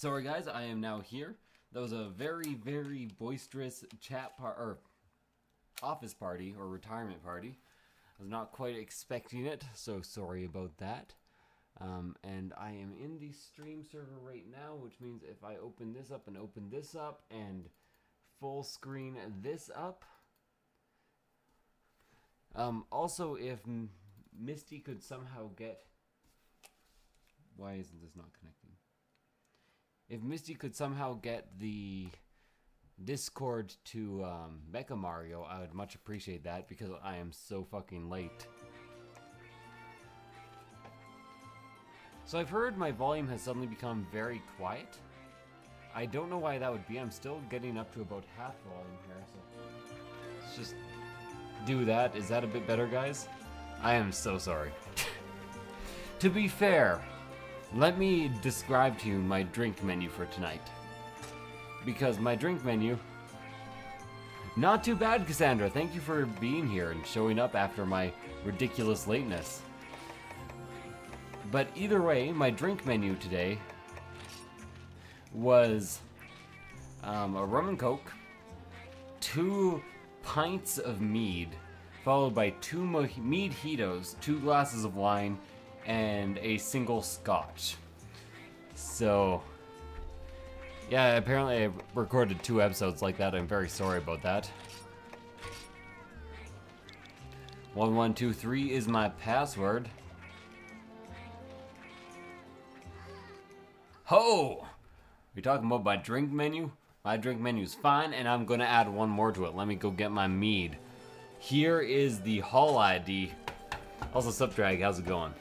Sorry guys, I am now here. That was a very, very boisterous office party or retirement party. I was not quite expecting it, so sorry about that. And I am in the stream server right now, which means if I open this up and open this up and full screen this up. Also, if Misty could somehow get... Why isn't this not connecting? If Misty could somehow get the Discord to Mecha Mario, I would much appreciate that because I am so fucking late. So I've heard my volume has suddenly become very quiet. I don't know why that would be. I'm still getting up to about half volume here, so let's just do that. Is that a bit better, guys? I am so sorry. To be fair, let me describe to you my drink menu for tonight. Because my drink menu... Not too bad, Cassandra. Thank you for being here and showing up after my ridiculous lateness. But either way, my drink menu today was a rum and coke, 2 pints of mead, followed by 2 mead-hitos, 2 glasses of wine, and a single scotch. So, yeah, apparently I recorded 2 episodes like that. I'm very sorry about that. 1123 is my password. Ho! We talking about my drink menu? My drink menu's fine, and I'm gonna add 1 more to it. Let me go get my mead. Here is the hall ID. Also, Subdrag, how's it going?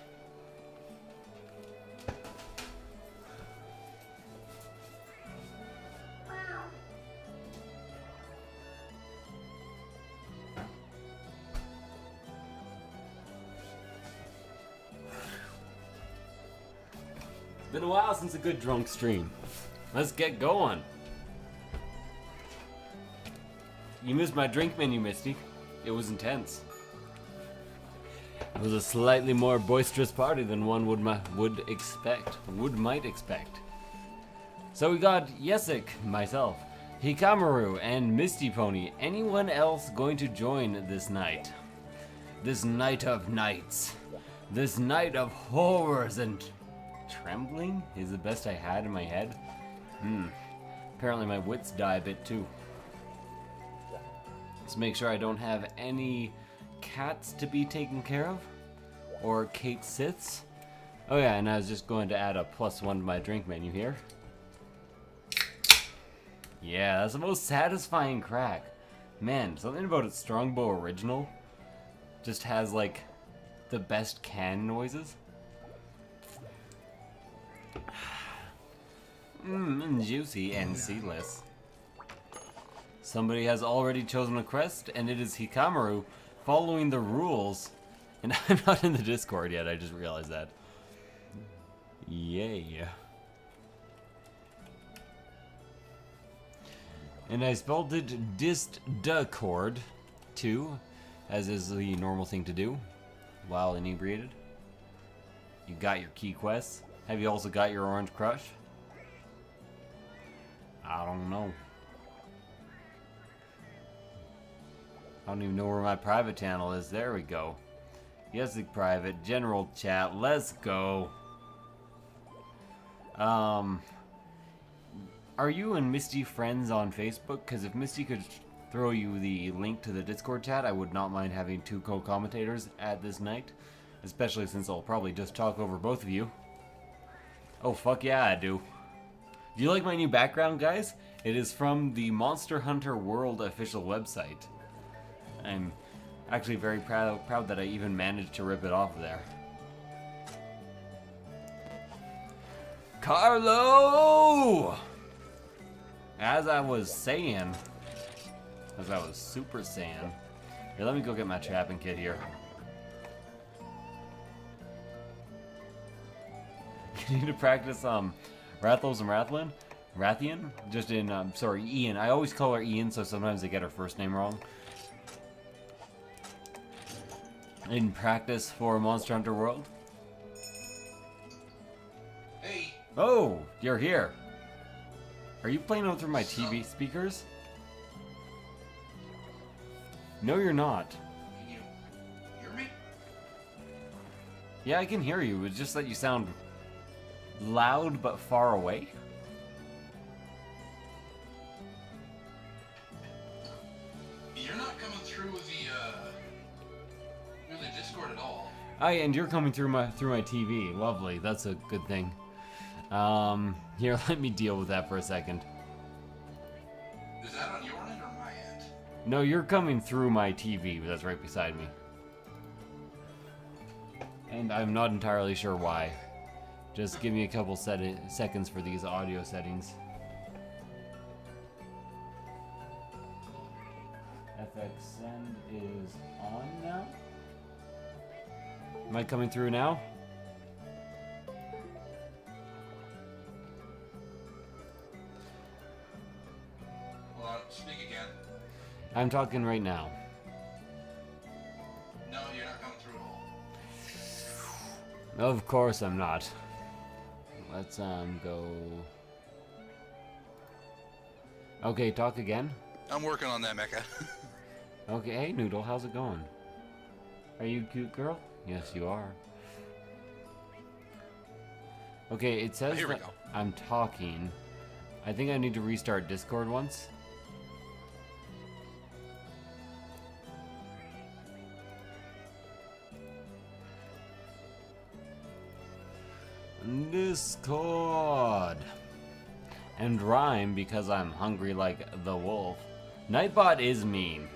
It's been a while since a good drunk stream. Let's get going. You missed my drink menu, Misty. It was intense. It was a slightly more boisterous party than one might expect. So we got Yesik, myself, Hikamaru, and Misty Pony. Anyone else going to join this night? This night of nights. This night of horrors and trembling is the best I had in my head. Apparently my wits die a bit too. Let's make sure I don't have any cats to be taken care of. Or Kate Siths. Oh yeah, and I was just going to add a +1 to my drink menu here. Yeah, that's the most satisfying crack. Man, something about its Strongbow Original just has like the best can noises. Juicy and seedless. Somebody has already chosen a quest, and it is Hikamaru following the rules. And I'm not in the Discord yet, I just realized that. Yay. And I spelled it Discord too, as is the normal thing to do while inebriated. You got your key quests. Have you also got your Orange Crush? I don't know. I don't even know where my private channel is. There we go. Yes, the private. General chat. Let's go. Are you and Misty friends on Facebook? Because if Misty could throw you the link to the Discord chat, I would not mind having 2 co-commentators at this night. Especially since I'll probably just talk over both of you. Oh, fuck yeah, I do. Do you like my new background, guys? It is from the Monster Hunter World official website. I'm actually very proud that I even managed to rip it off of there. Carlo! As I was saying, as I was super saying, here, let me go get my trapping kit here. You need to practice Rathlos and Rathian? Just in, sorry, Ian. I always call her Ian, so sometimes I get her first name wrong. In practice for Monster Hunter World. Hey! Oh, you're here. Are you playing out through my TV speakers? No, you're not. Can you hear me? Yeah, I can hear you. It's just that you sound loud but far away. You're not coming through the Discord at all. And you're coming through my TV. Lovely. That's a good thing. Here, let me deal with that for a second. Is that on your end or my end? No, you're coming through my TV. That's right beside me. And I'm not entirely sure why. Just give me a couple seconds for these audio settings. FX send is on now. Am I coming through now? Hold on, speak again. I'm talking right now. No, you're not coming through at all. Of course I'm not. Let's go. Okay, talk again. I'm working on that, Mecha. Okay, hey Noodle, how's it going? Are you a cute girl? Yes, you are. Okay, it says Here we that go. I'm talking. I think I need to restart Discord once. Discord. And rhyme because I'm hungry like the wolf. Nightbot is mean.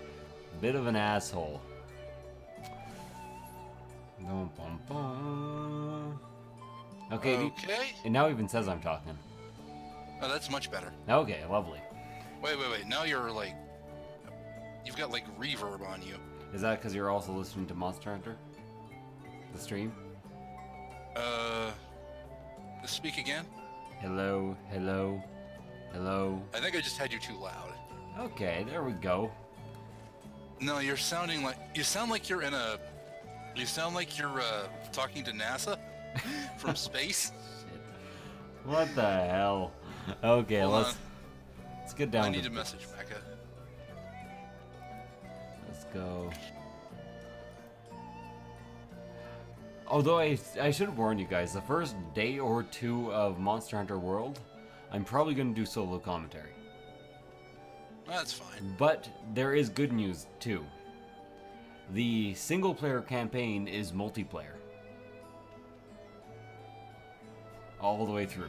Bit of an asshole. Bum, bum, bum. Okay. Okay. It now even says I'm talking. Oh, that's much better. Okay, lovely. Wait. Now you're like, you've got like reverb on you. Is that because you're also listening to Monster Hunter? The stream? Speak again? Hello, hello, hello. I think I just had you too loud. Okay, there we go. No, you're sounding like, you sound like you're talking to NASA from space. Shit. What the hell? Okay, Hold let's get down I need to a message, Mecha. Let's go. Although I should warn you guys, the first day or two of Monster Hunter World, I'm probably going to do solo commentary. That's fine. But there is good news too. The single player campaign is multiplayer. All the way through.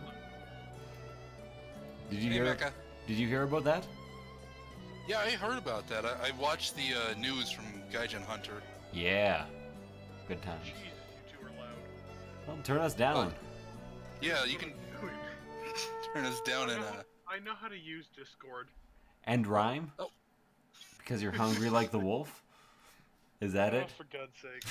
Did you Hey, hear? Mecha. Did you hear about that? Yeah, I heard about that. I watched the news from Gaijin Hunter. Yeah. Good times. Jesus, you two are loud. Well, turn us down. Yeah, you can turn us down and I know how to use Discord. And rhyme? Oh. Because you're hungry like the wolf? Is that Oh, it? for God's sake.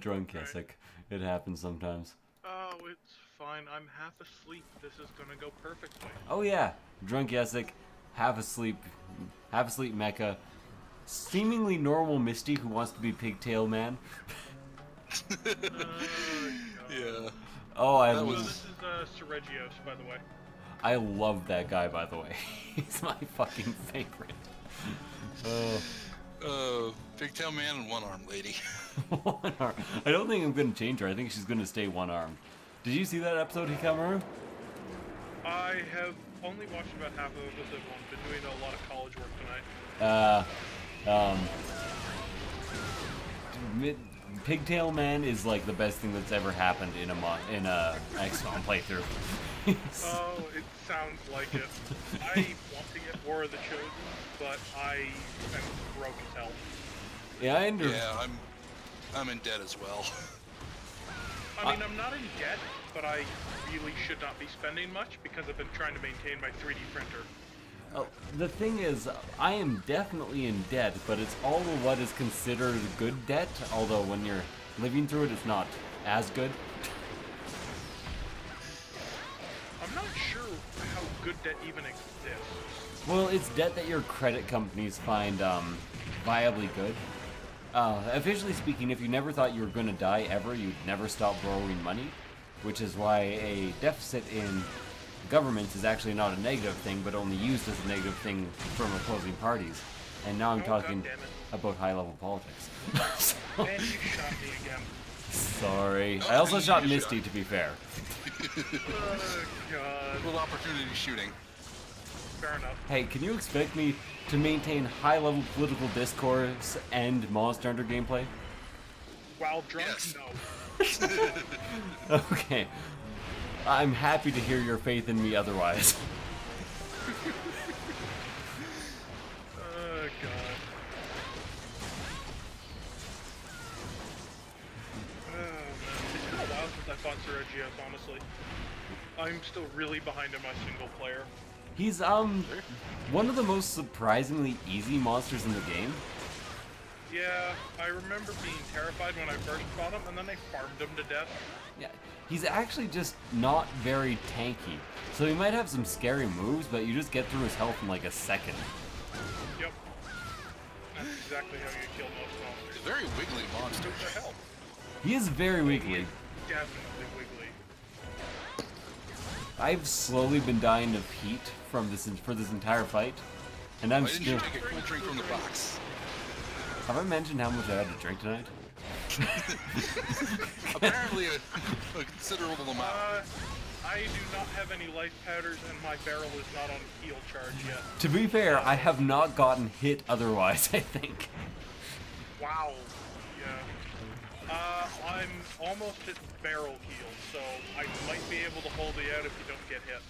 Drunk Yesek. It happens sometimes. Oh, it's fine. I'm half asleep. This is gonna go perfectly. Oh yeah, drunk Yesek, half asleep mecha, seemingly normal Misty who wants to be Pigtail Man. yeah. Oh, That So was- this is Seregios, by the way. I love that guy, by the way. He's my fucking favorite. Pigtail Man and one arm lady. One arm. I don't think I'm gonna change her. I think she's gonna stay one arm. Did you see that episode, Hikamaru? I have only watched about half of episode 1. Been doing a lot of college work tonight. Pigtail Man is like the best thing that's ever happened in a XCOM playthrough. Oh, it sounds like it. I want to get more of the Chosen, but I am broke as hell. Yeah, I understand. Yeah, I'm in debt as well. I mean, I'm not in debt, but I really should not be spending much because I've been trying to maintain my 3D printer. Oh, the thing is, I am definitely in debt, but it's all of what is considered good debt, although when you're living through it, it's not as good. I'm not sure how good debt even exists. Well, it's debt that your credit companies find viably good. Officially speaking, if you never thought you were going to die ever, you'd never stop borrowing money, which is why a deficit in government is actually not a negative thing, but only used as a negative thing from opposing parties. And now I'm talking about high-level politics. So, And you shot me again. sorry. I also shot Misty, to be fair. Oh, God. Little opportunity shooting. Fair enough. Hey, can you expect me to maintain high-level political discourse and Monster Hunter gameplay? While drunk? Yes. No. Okay. I'm happy to hear your faith in me otherwise. Oh, God. Oh, man. It's been a while since I fought Sergios, honestly. I'm still really behind in my single player. He's, one of the most surprisingly easy monsters in the game. Yeah, I remember being terrified when I first fought him, and then I farmed him to death. Yeah, he's actually just not very tanky. So he might have some scary moves, but you just get through his health in like a second. Yep. That's exactly how you kill most monsters. He's a very wiggly monster. What the hell? He is very wiggly. Definitely wiggly. I've slowly been dying of heat from this for this entire fight, and I'm Why didn't still. you take a cool drink from the box? Have I mentioned how much I had to drink tonight? Apparently a considerable amount. I do not have any life powders, and my barrel is not on heal charge yet. To be fair, I have not gotten hit otherwise, I think. Wow. Yeah. I'm almost at barrel heal, so I might be able to hold you out if you don't get hit.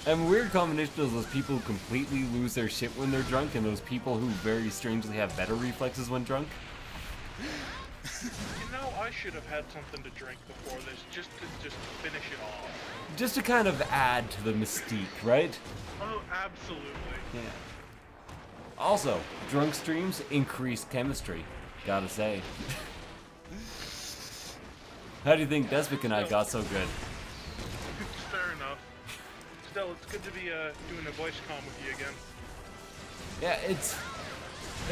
And a weird combination of those people who completely lose their shit when they're drunk and those people who very strangely have better reflexes when drunk. You know, I should have had something to drink before this, just to finish it off. Just to kind of add to the mystique, right? Oh, absolutely. Yeah. Also, drunk streams increase chemistry, gotta say. How do you think Desmond and I got so good? Fair enough. Still, it's good to be doing a voice comm with you again. Yeah,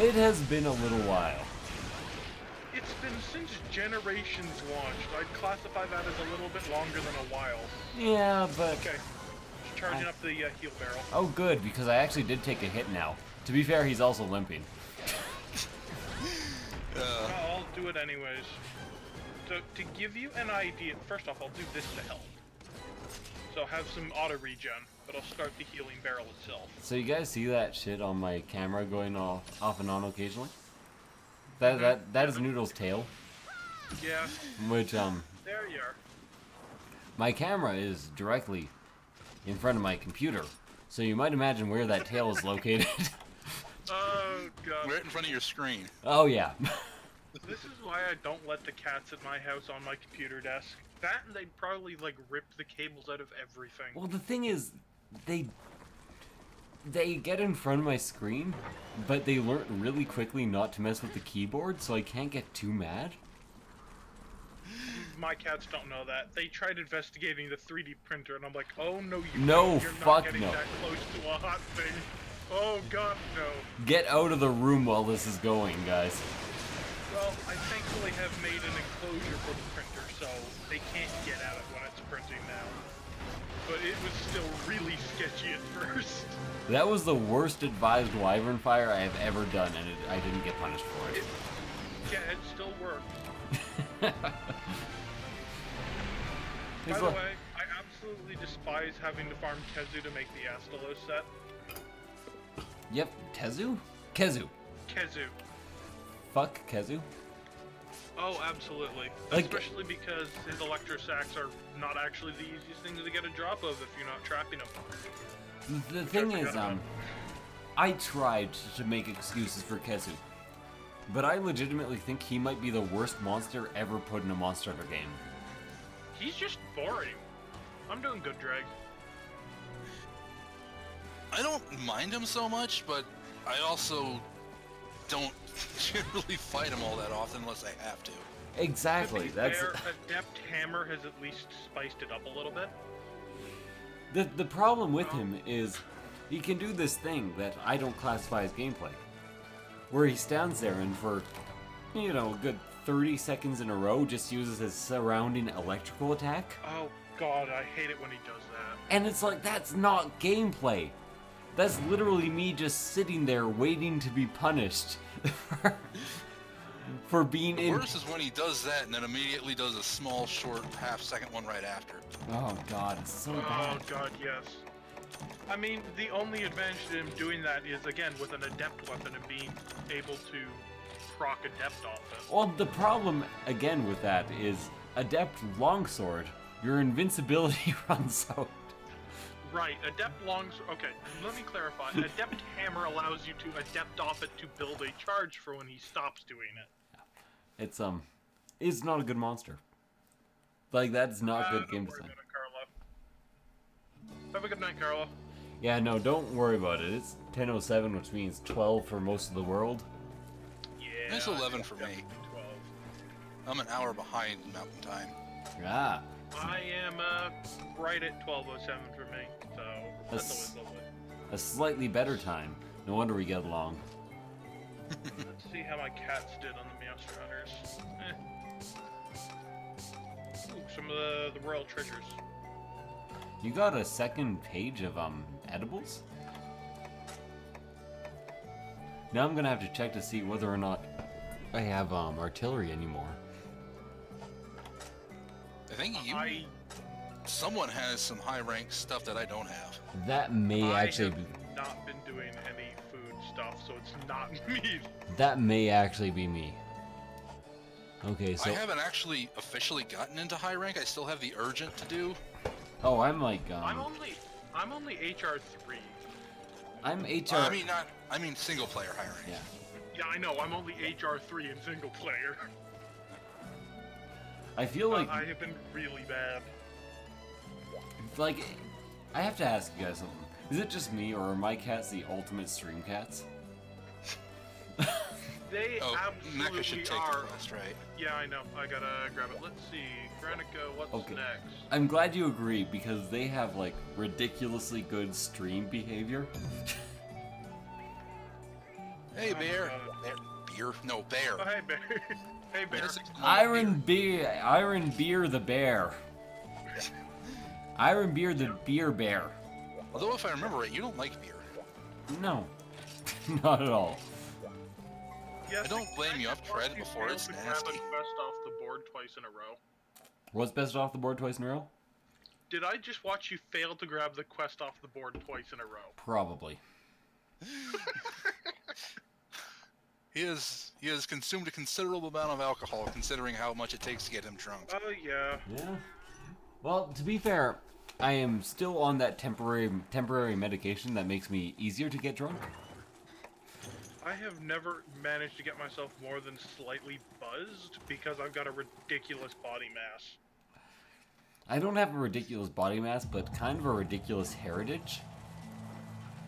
it has been a little while. It's been since Generations launched. I'd classify that as a little bit longer than a while. Yeah, but... Okay. Just charging up the heal barrel. Oh good, because I actually did take a hit now. To be fair, he's also limping. I'll do it anyways. To give you an idea, first off, I'll do this to help. So have some auto regen, but I'll start the healing barrel itself. So you guys see that shit on my camera going off and on occasionally? That is Noodle's tail. Yeah. Which There you are. my camera is directly in front of my computer, so you might imagine where that tail is located. Oh god. Right in front of your screen. Oh yeah. This is why I don't let the cats at my house on my computer desk. That and they'd probably like rip the cables out of everything. Well, the thing is, they get in front of my screen, but they learn really quickly not to mess with the keyboard, so I can't get too mad. My cats don't know that. They tried investigating the 3D printer, and I'm like, oh no, you No, don't. You're fuck not getting no. that close to a hot thing. Oh god, no. Get out of the room while this is going, guys. Well, I thankfully have made an enclosure for the printer, so they can't get at it when it's printing now. But it was still really sketchy at first. That was the worst advised wyvern fire I have ever done, and I didn't get punished for it. Yeah, it still worked. By the way, I absolutely despise having to farm Kezu to make the Astalos set. Yep, Tezu? Kezu. Kezu. Fuck Kezu. Oh, absolutely. Like- Especially because his electro sacks are not actually the easiest things to get a drop of if you're not trapping them. The thing is, I tried to make excuses for Kezu, but I legitimately think he might be the worst monster ever put in a Monster Hunter game. He's just boring. I'm doing good, Drag. I don't mind him so much, but I also don't generally fight him all that often unless I have to. Exactly. To be That's fair, Adept Hammer has at least spiced it up a little bit. the problem with him is he can do this thing that I don't classify as gameplay, where he stands there and for, you know, a good 30 seconds in a row just uses his surrounding electrical attack. Oh, God, I hate it when he does that. And it's like, that's not gameplay. That's literally me just sitting there waiting to be punished for being The in. worst is when he does that and then immediately does a small, short, half-second one right after. Oh god, it's so Oh bad. God, yes. I mean, the only advantage to him doing that is, again, with an adept weapon and being able to proc adept off it. Well, the problem again with that is adept longsword. Your invincibility runs out. Right, adept longsword. Okay, let me clarify. Adept hammer allows you to adept off it to build a charge for when he stops doing it. It's not a good monster. Like, that's not good game Don't worry design. about it, Carla. Have a good night, Carla. Yeah, no, don't worry about it. It's 10:07, which means 12 for most of the world. Yeah. It's 11 for me. definitely 12. I'm an hour behind Mountain Time. Ah, I am right at 12:07 for me, so that's always lovely. a slightly better time. No wonder we get along. Let's see how my cats did on the Monster Hunters. Ooh, some of the royal treasures. You got a second page of edibles? Now I'm gonna have to check to see whether or not I have artillery anymore. I think someone has some high-rank stuff that I don't have. That may I actually have be, not been doing any food stuff, so it's not me. that may actually be me. Okay, so I haven't actually officially gotten into high rank. I still have the urgent to do. oh, I'm like I'm only HR 3. I'm HR. I mean single player high rank. Yeah. Yeah, I know. I'm only HR 3 in single player. I feel like I have been really bad. I have to ask you guys something. Is it just me, or are my cats the ultimate stream cats? They Oh, Mecha absolutely should take are. the quest, right? Yeah, I know. I gotta grab it. Let's see. Granica, what's Okay. next? I'm glad you agree, because they have like ridiculously good stream behavior. Hey, bear. Beer? No, bear. Oh, hey, Bear. Hey, Bear. Yes, it's called Iron Beer the bear. Iron Beer the beer bear. Although, if I remember right, you don't like beer. No, not at all. Yes, I don't blame you. I've watched tried it you before. fail It's to grab nasty. a quest off the board twice in a row. What's best off the board twice in a row? Did I just watch you fail to grab the quest off the board twice in a row? Probably. He has consumed a considerable amount of alcohol, considering how much it takes to get him drunk. Oh, yeah. Yeah. Well, to be fair, I am still on that temporary medication that makes me easier to get drunk. I have never managed to get myself more than slightly buzzed because I've got a ridiculous body mass. I don't have a ridiculous body mass, but kind of a ridiculous heritage.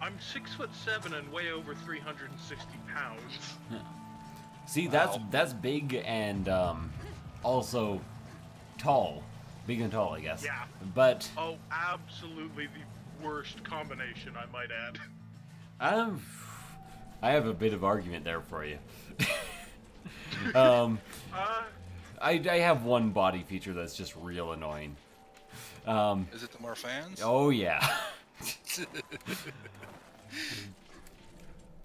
I'm 6'7" and weigh over 360 pounds. See, Wow. that's big and also tall. Big and tall, I guess. Yeah. But Oh, absolutely the worst combination, I might add. I have a bit of argument there for you. I have one body feature that's just real annoying. Is it the Marfans? Oh yeah.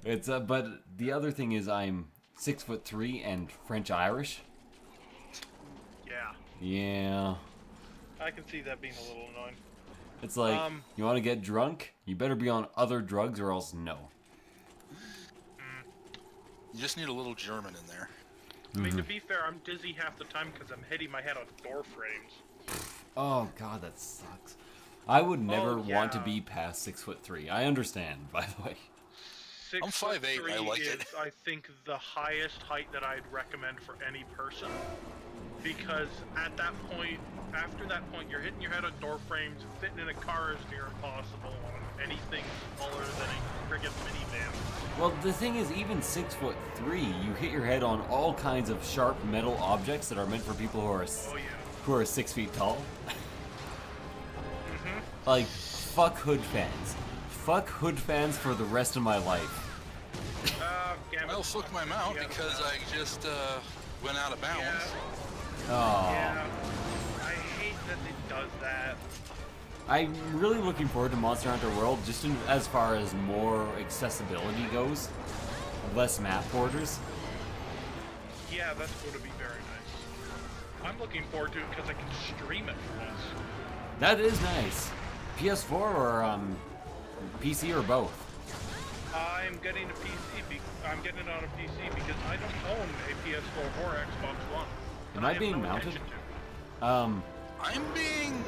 It's but the other thing is I'm 6'3" and French Irish. Yeah, Yeah. I can see that being a little annoying. It's like, you want to get drunk? You better be on other drugs or else no. You just need a little German in there. I mean, to be fair, I'm dizzy half the time because I'm hitting my head on door frames. Oh god, that sucks. I would never want to yeah. be past 6'3". I understand, by the way. I'm 5'8", I like is, it. I think, the highest height that I'd recommend for any person. Because at that point, after that point, you're hitting your head on door frames, fitting in a car is near impossible on anything smaller than a friggin' minivan. Well, the thing is, even 6'3", you hit your head on all kinds of sharp metal objects that are meant for people Oh yeah. who are 6 feet tall. Like, fuck hood fans. Fuck hood fans for the rest of my life. Damn it. I'll fuck my mount Yeah. because I just went out of bounds. Yeah. Oh. Yeah. I hate that it does that. I'm really looking forward to Monster Hunter World, just as far as more accessibility goes, less map borders. Yeah, that's going to be very nice. I'm looking forward to it because I can stream it for once. That is nice. PS4 or PC or both? I'm getting a PC. I'm getting it on a PC because I don't own a PS4 or Xbox One. Am I being mounted? I'm being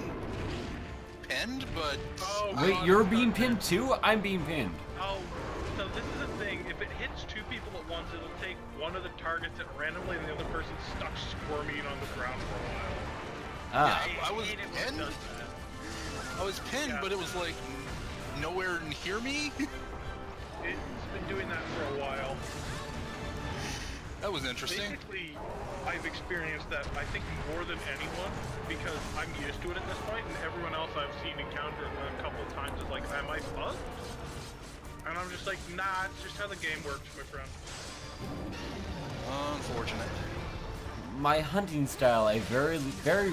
pinned, but Oh, Wait, God, you're I'm being not pinned too? I'm being pinned. Oh, so this is the thing. If it hits two people at once, it'll take one of the targets at randomly, and the other person's stuck squirming on the ground for a while. Ah. yeah, I was hate it when it pinned. does that. I was pinned, Yeah. but it was like nowhere near me. It's been doing that for a while. That was interesting. Basically, I've experienced that, I think, more than anyone, because I'm used to it at this point, and everyone else I've seen encounter it a couple of times is like, am I bugged? And I'm just like, nah, it's just how the game works, my friend. Unfortunate. My hunting style, I very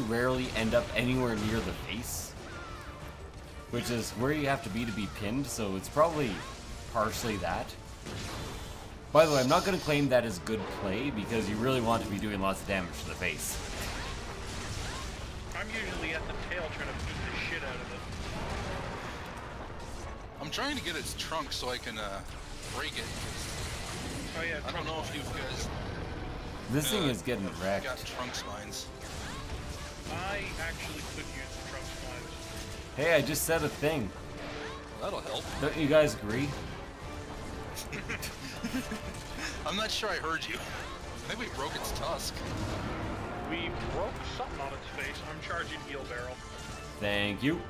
rarely end up anywhere near the face, which is where you have to be pinned, so it's probably partially that. By the way, I'm not going to claim that as good play, because you really want to be doing lots of damage to the face. I'm usually at the tail trying to beat the shit out of it. I'm trying to get its trunk so I can break it. Oh yeah, I don't know if you guys This thing is getting got wrecked. trunk spines. I actually could use the trunk spines. Hey, I just said a thing. That'll help. Don't you guys agree? I'm not sure I heard you. I think we broke its tusk. We broke something on its face. I'm charging heal barrel. Thank you.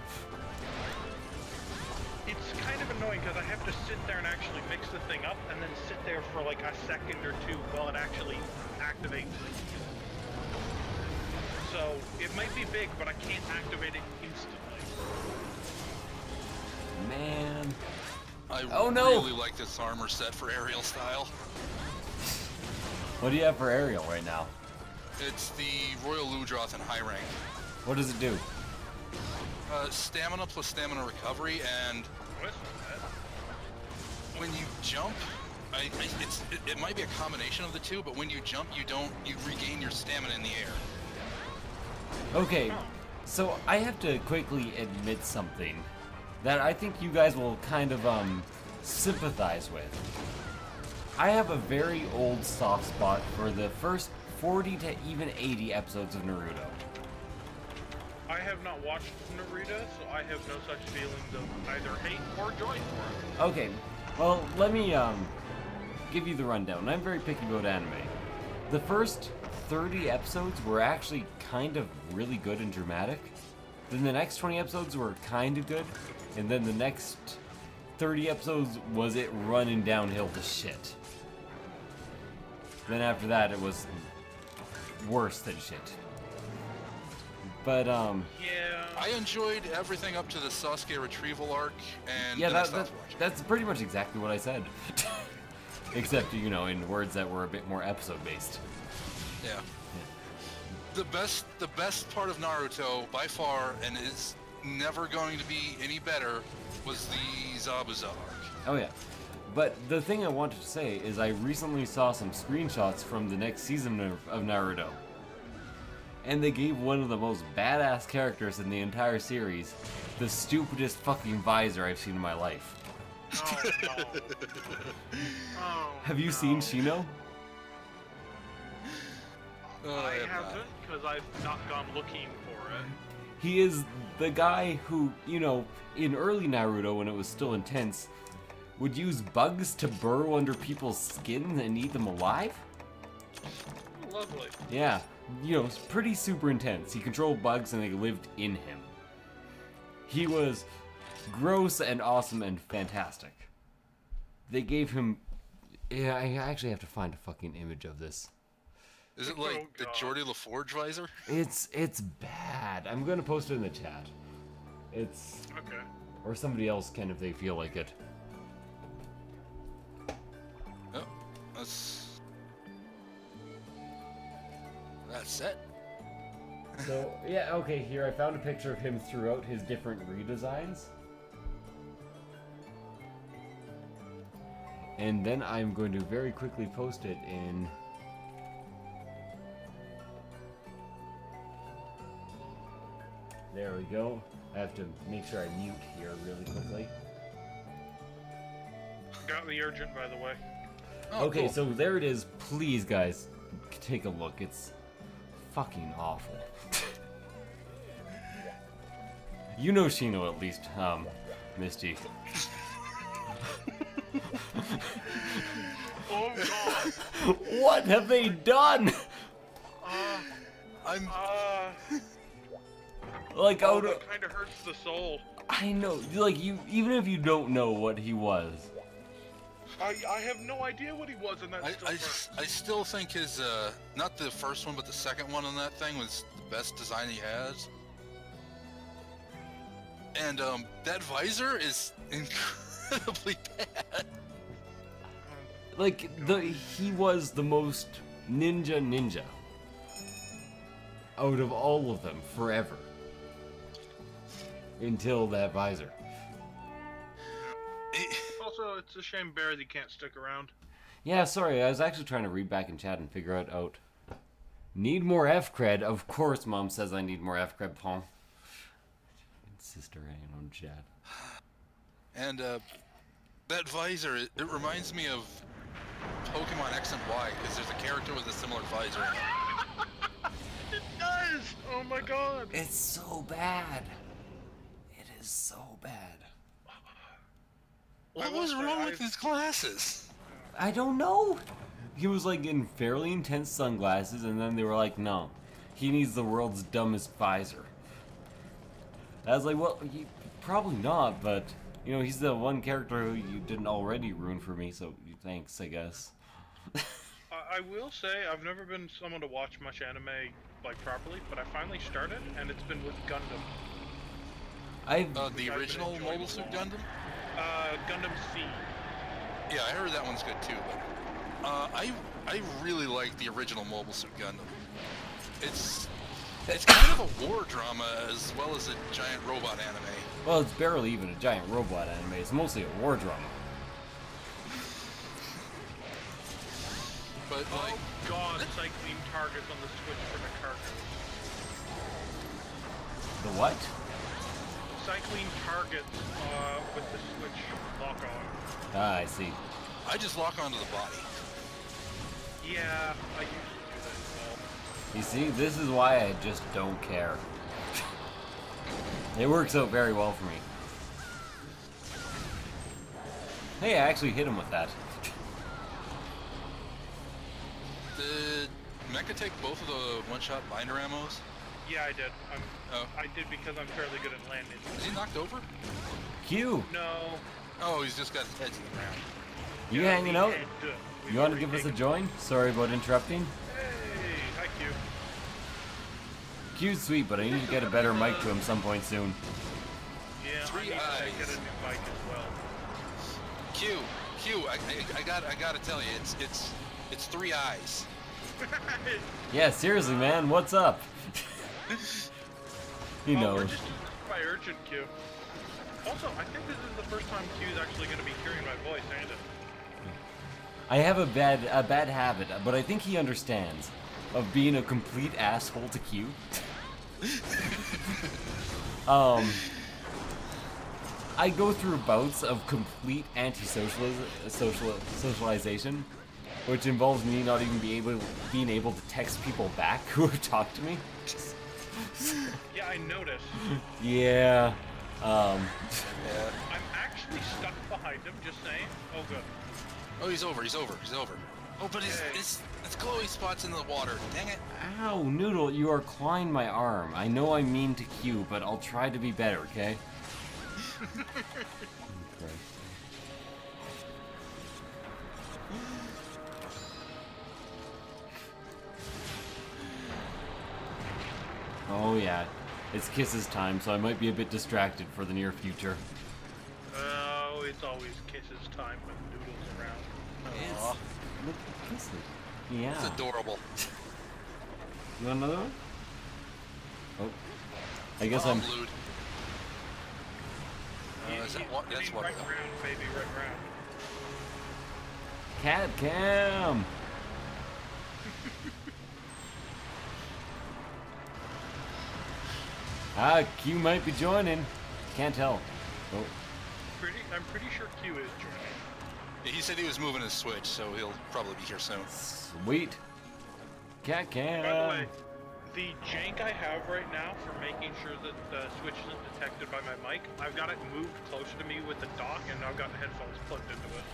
It's kind of annoying because I have to sit there and actually mix the thing up and then sit there for like a second or two while it actually activates the heal. So it might be big, but I can't activate it instantly. Man. I Oh, no. really like this armor set for aerial style. What do you have for aerial right now? It's the Royal Ludroth in high rank. What does it do? Stamina plus stamina recovery, and What's that? when you jump, it might be a combination of the two, but when you jump, you regain your stamina in the air. Okay, so I have to quickly admit something that I think you guys will kind of sympathize with. I have a very old soft spot for the first 40 to even 80 episodes of Naruto. I have not watched Naruto, so I have no such feelings of either hate or joy for it. Okay, well, let me give you the rundown. I'm very picky about anime. The first 30 episodes were actually kind of really good and dramatic. Then the next 20 episodes were kind of good. And then the next 30 episodes was it running downhill to shit. Then after that, it was worse than shit. But, Yeah. I enjoyed everything up to the Sasuke retrieval arc, and yeah, then I stopped watching. that's pretty much exactly what I said. Except, you know, in words that were a bit more episode-based. Yeah. The best part of Naruto, by far, and is never going to be any better, was the Zabuza arc. Oh yeah. But the thing I wanted to say is I recently saw some screenshots from the next season of Naruto. And they gave one of the most badass characters in the entire series the stupidest fucking visor I've seen in my life. Oh, no. Oh, Have you no. seen Shino? I have not. haven't, because I've not gone looking for it. He is the guy who, you know, in early Naruto when it was still intense, would use bugs to burrow under people's skin and eat them alive? Lovely. Yeah, you know, it's pretty super intense. He controlled bugs and they lived in him. He was gross and awesome and fantastic. They gave him... Yeah, I actually have to find a fucking image of this. Is it Oh, like the God. Geordie LaForge visor? It's bad. I'm gonna post it in the chat. It's... Okay. Or somebody else can if they feel like it. Oh, that's it. So, yeah, okay, here I found a picture of him throughout his different redesigns. And then I'm going to very quickly post it in... There we go. I have to make sure I mute here really quickly. Got the urgent, by the way. Oh, Okay, cool. so there it is. Please, guys, take a look. It's fucking awful. You know Shino at least, Misty. Oh god! What have they done? I'm. Like, out of... That kind of hurts the soul. I know, like, you, even if you don't know what he was. I have no idea what he was in that I still think his not the first one but the second one on that thing was the best design he has. And that visor is incredibly bad. Like, he was the most ninja out of all of them forever. Until that visor. Also, it's a shame Barry can't stick around. Yeah, sorry, I was actually trying to read back in chat and figure out. Need more F-cred? Of course Mom says I need more F-cred, Paul. Sister hanging on chat. And that visor, it reminds me of Pokemon X and Y, because there's a character with a similar visor in it. It does! Oh my god! It's so bad. It is so bad. What was wrong with his glasses? I don't know. He was like in fairly intense sunglasses, and then they were like, no, he needs the world's dumbest visor. I was like, well, probably not, but, you know, he's the one character who you didn't already ruin for me, so thanks, I guess. I will say, I've never been someone to watch much anime, like, properly, but I finally started, and it's been with Gundam. The original Mobile Suit Gundam? Gundam C. Yeah, I heard that one's good too, but I really like the original Mobile Suit Gundam. It's kind of a war drama as well as a giant robot anime. Well, it's barely even a giant robot anime. It's mostly a war drama. But like, Oh god, cycling targets on the Switch for the cargo. The what? Cycling targets with the Switch lock on. Ah, I see. I just lock onto the body. Yeah, I usually do that as well. You see, this is why I just don't care. It works out very well for me. Hey, I actually hit him with that. Did Mecha take both of the one-shot binder ammos? Yeah, I did. Oh. I did because I'm fairly good at landing. Is he knocked over? Q, No. Oh, he's just got his head to the ground. you Yeah, hanging we out? had, we've You want to already give us a taken- join? Sorry about interrupting. Hey, hi Q. Q's sweet, but I need to get a better mic to him some point soon. Yeah, Three I need eyes. to get a new bike as well. Q, I gotta tell you, it's 3 eyes. Yeah, seriously, man, what's up? He We're knows. just by urgent Q. Also, I think this is the first time Q's actually going to be hearing my voice, ain't it? I have a bad habit, but I think he understands, of being a complete asshole to Q. I go through bouts of complete socialization, which involves me not even being able to text people back who talk to me. Yeah, I noticed. Yeah. Yeah. I'm actually stuck behind him, just saying. Oh, good. Oh, he's over. Oh, but it's glowy spots in the water. Dang it. Ow, Noodle, you are clawing my arm. I know I'm mean to Q, but I'll try to be better, okay? Oh yeah, it's Kisses time, so I might be a bit distracted for the near future. Oh, it's always Kisses time when Noodle's around. Aw, Look at Kisses. Yeah. it's adorable. You want another one? Oh. I guess Oh, I'm... Blued. Is that what? That's what. Right round, baby, right round. Cat cam! Q might be joining. Can't tell. Oh. I'm pretty sure Q is joining. Yeah, he said he was moving his Switch, so he'll probably be here soon. Sweet. Cat cam. By the way, the jank I have right now for making sure that the Switch isn't detected by my mic, I've got it moved closer to me with the dock, and I've got headphones plugged into it.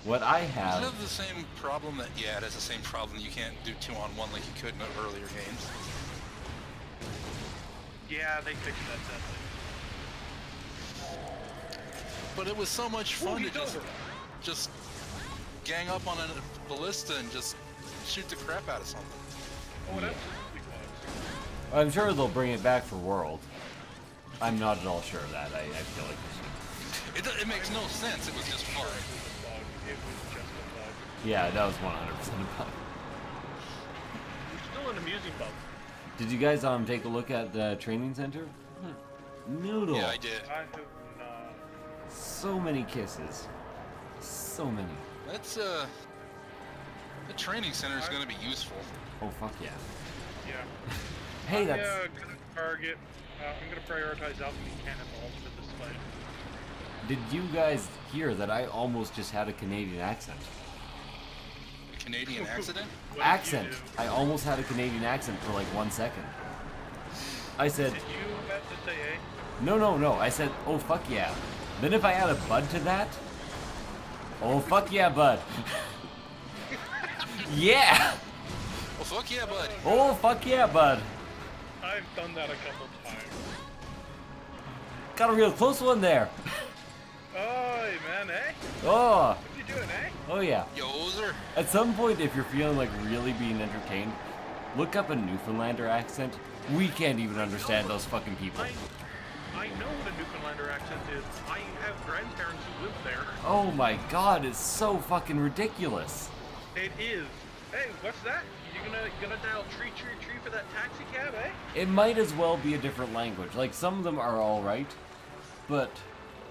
What I Does it have... have the same problem that, yeah, it has the same problem. You can't do 2-on-1 like you could in the earlier games. Yeah, they fixed that But it was so much fun to he's over. just gang up on a ballista and just shoot the crap out of something. Oh, it Yeah. absolutely was. I'm sure they'll bring it back for World. I'm not at all sure of that. I feel like... It makes no sense. It was just fun. It was just a bug. Yeah, that was 100% a bug. It's still an amusing bug. Did you guys take a look at the training center? Noodle. Yeah, I did. I have not. So many kisses. So many. That's the training center is going to be useful. Oh fuck yeah. Yeah. Hey, that's... Yeah, gonna target. I'm gonna prioritize alchemy cannonballs for this fight. Did you guys hear that I almost just had a Canadian accent? A Canadian accident? What did Accent. you do? I almost had a Canadian accent for like 1 second. I said, Did you meant to say A? no. I said, oh fuck yeah. Then if I add a bud to that, oh fuck yeah, bud. Yeah. Well, fuck yeah, bud. Oh fuck yeah, bud. I've done that a couple times. Got a real close one there. Oh, man, eh? Oh. What you doing, eh? Oh yeah. Yozer. At some point, if you're feeling like really being entertained, look up a Newfoundlander accent. We can't even understand those fucking people. I know what a Newfoundlander accent is. I have grandparents who live there. Oh my god, it's so fucking ridiculous. It is. Hey, what's that? You gonna dial tree for that taxi cab, eh? It might as well be a different language. Like, some of them are alright, but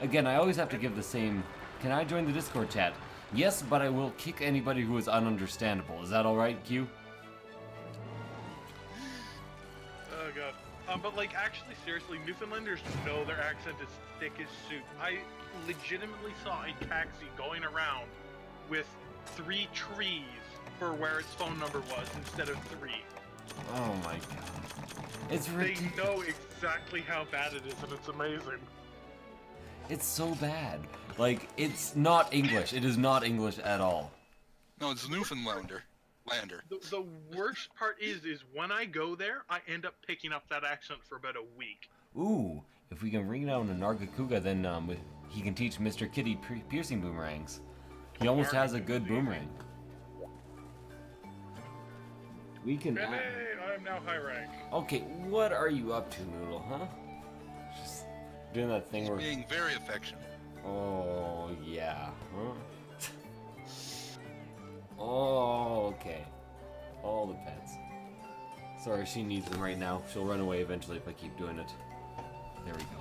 again, I always have to give the same... Can I join the Discord chat? Yes, but I will kick anybody who is ununderstandable. Is that alright, Q? Oh god. But like, actually, seriously, Newfoundlanders know their accent is thick as soup. I legitimately saw a taxi going around with 3 trees for where its phone number was instead of 3. Oh my god. It's They ridiculous. know exactly how bad it is, and it's amazing. It's so bad. Like, it's not English. It is not English at all. No, it's Newfoundlander. The worst part is when I go there, I end up picking up that accent for about a week. Ooh, if we can bring down a Nargacuga, then he can teach Mr. Kitty piercing boomerangs. He almost has a good boomerang. We can... Hey, I am now high rank. Okay, what are you up to, Noodle, huh? Just doing that thing He's where... being very affectionate. Oh, yeah. Huh? Oh, okay. All the pets. Sorry, she needs them right now. She'll run away eventually if I keep doing it. There we go.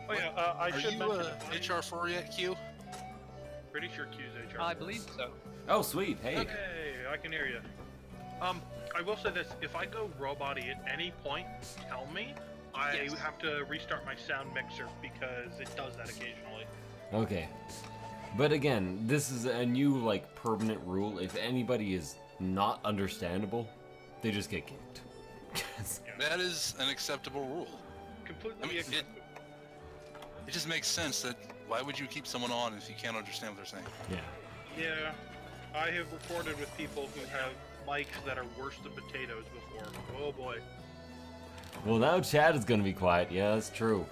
Oh yeah, I Are should you mention HR4 yet, Q? pretty sure Q's HR. I believe so. Oh, sweet. Hey. Hey, I can hear you. I will say this: if I go robot-y at any point, tell me. I Yes. have to restart my sound mixer because it does that occasionally. Okay. But again, this is a new, like, permanent rule. If anybody is not understandable, they just get kicked. That is an acceptable rule. Completely I mean, acceptable. It just makes sense that why would you keep someone on if you can't understand what they're saying? Yeah. Yeah, I have recorded with people who have mics that are worse than potatoes before. Oh boy. Well, now Chad is gonna be quiet. Yeah, that's true.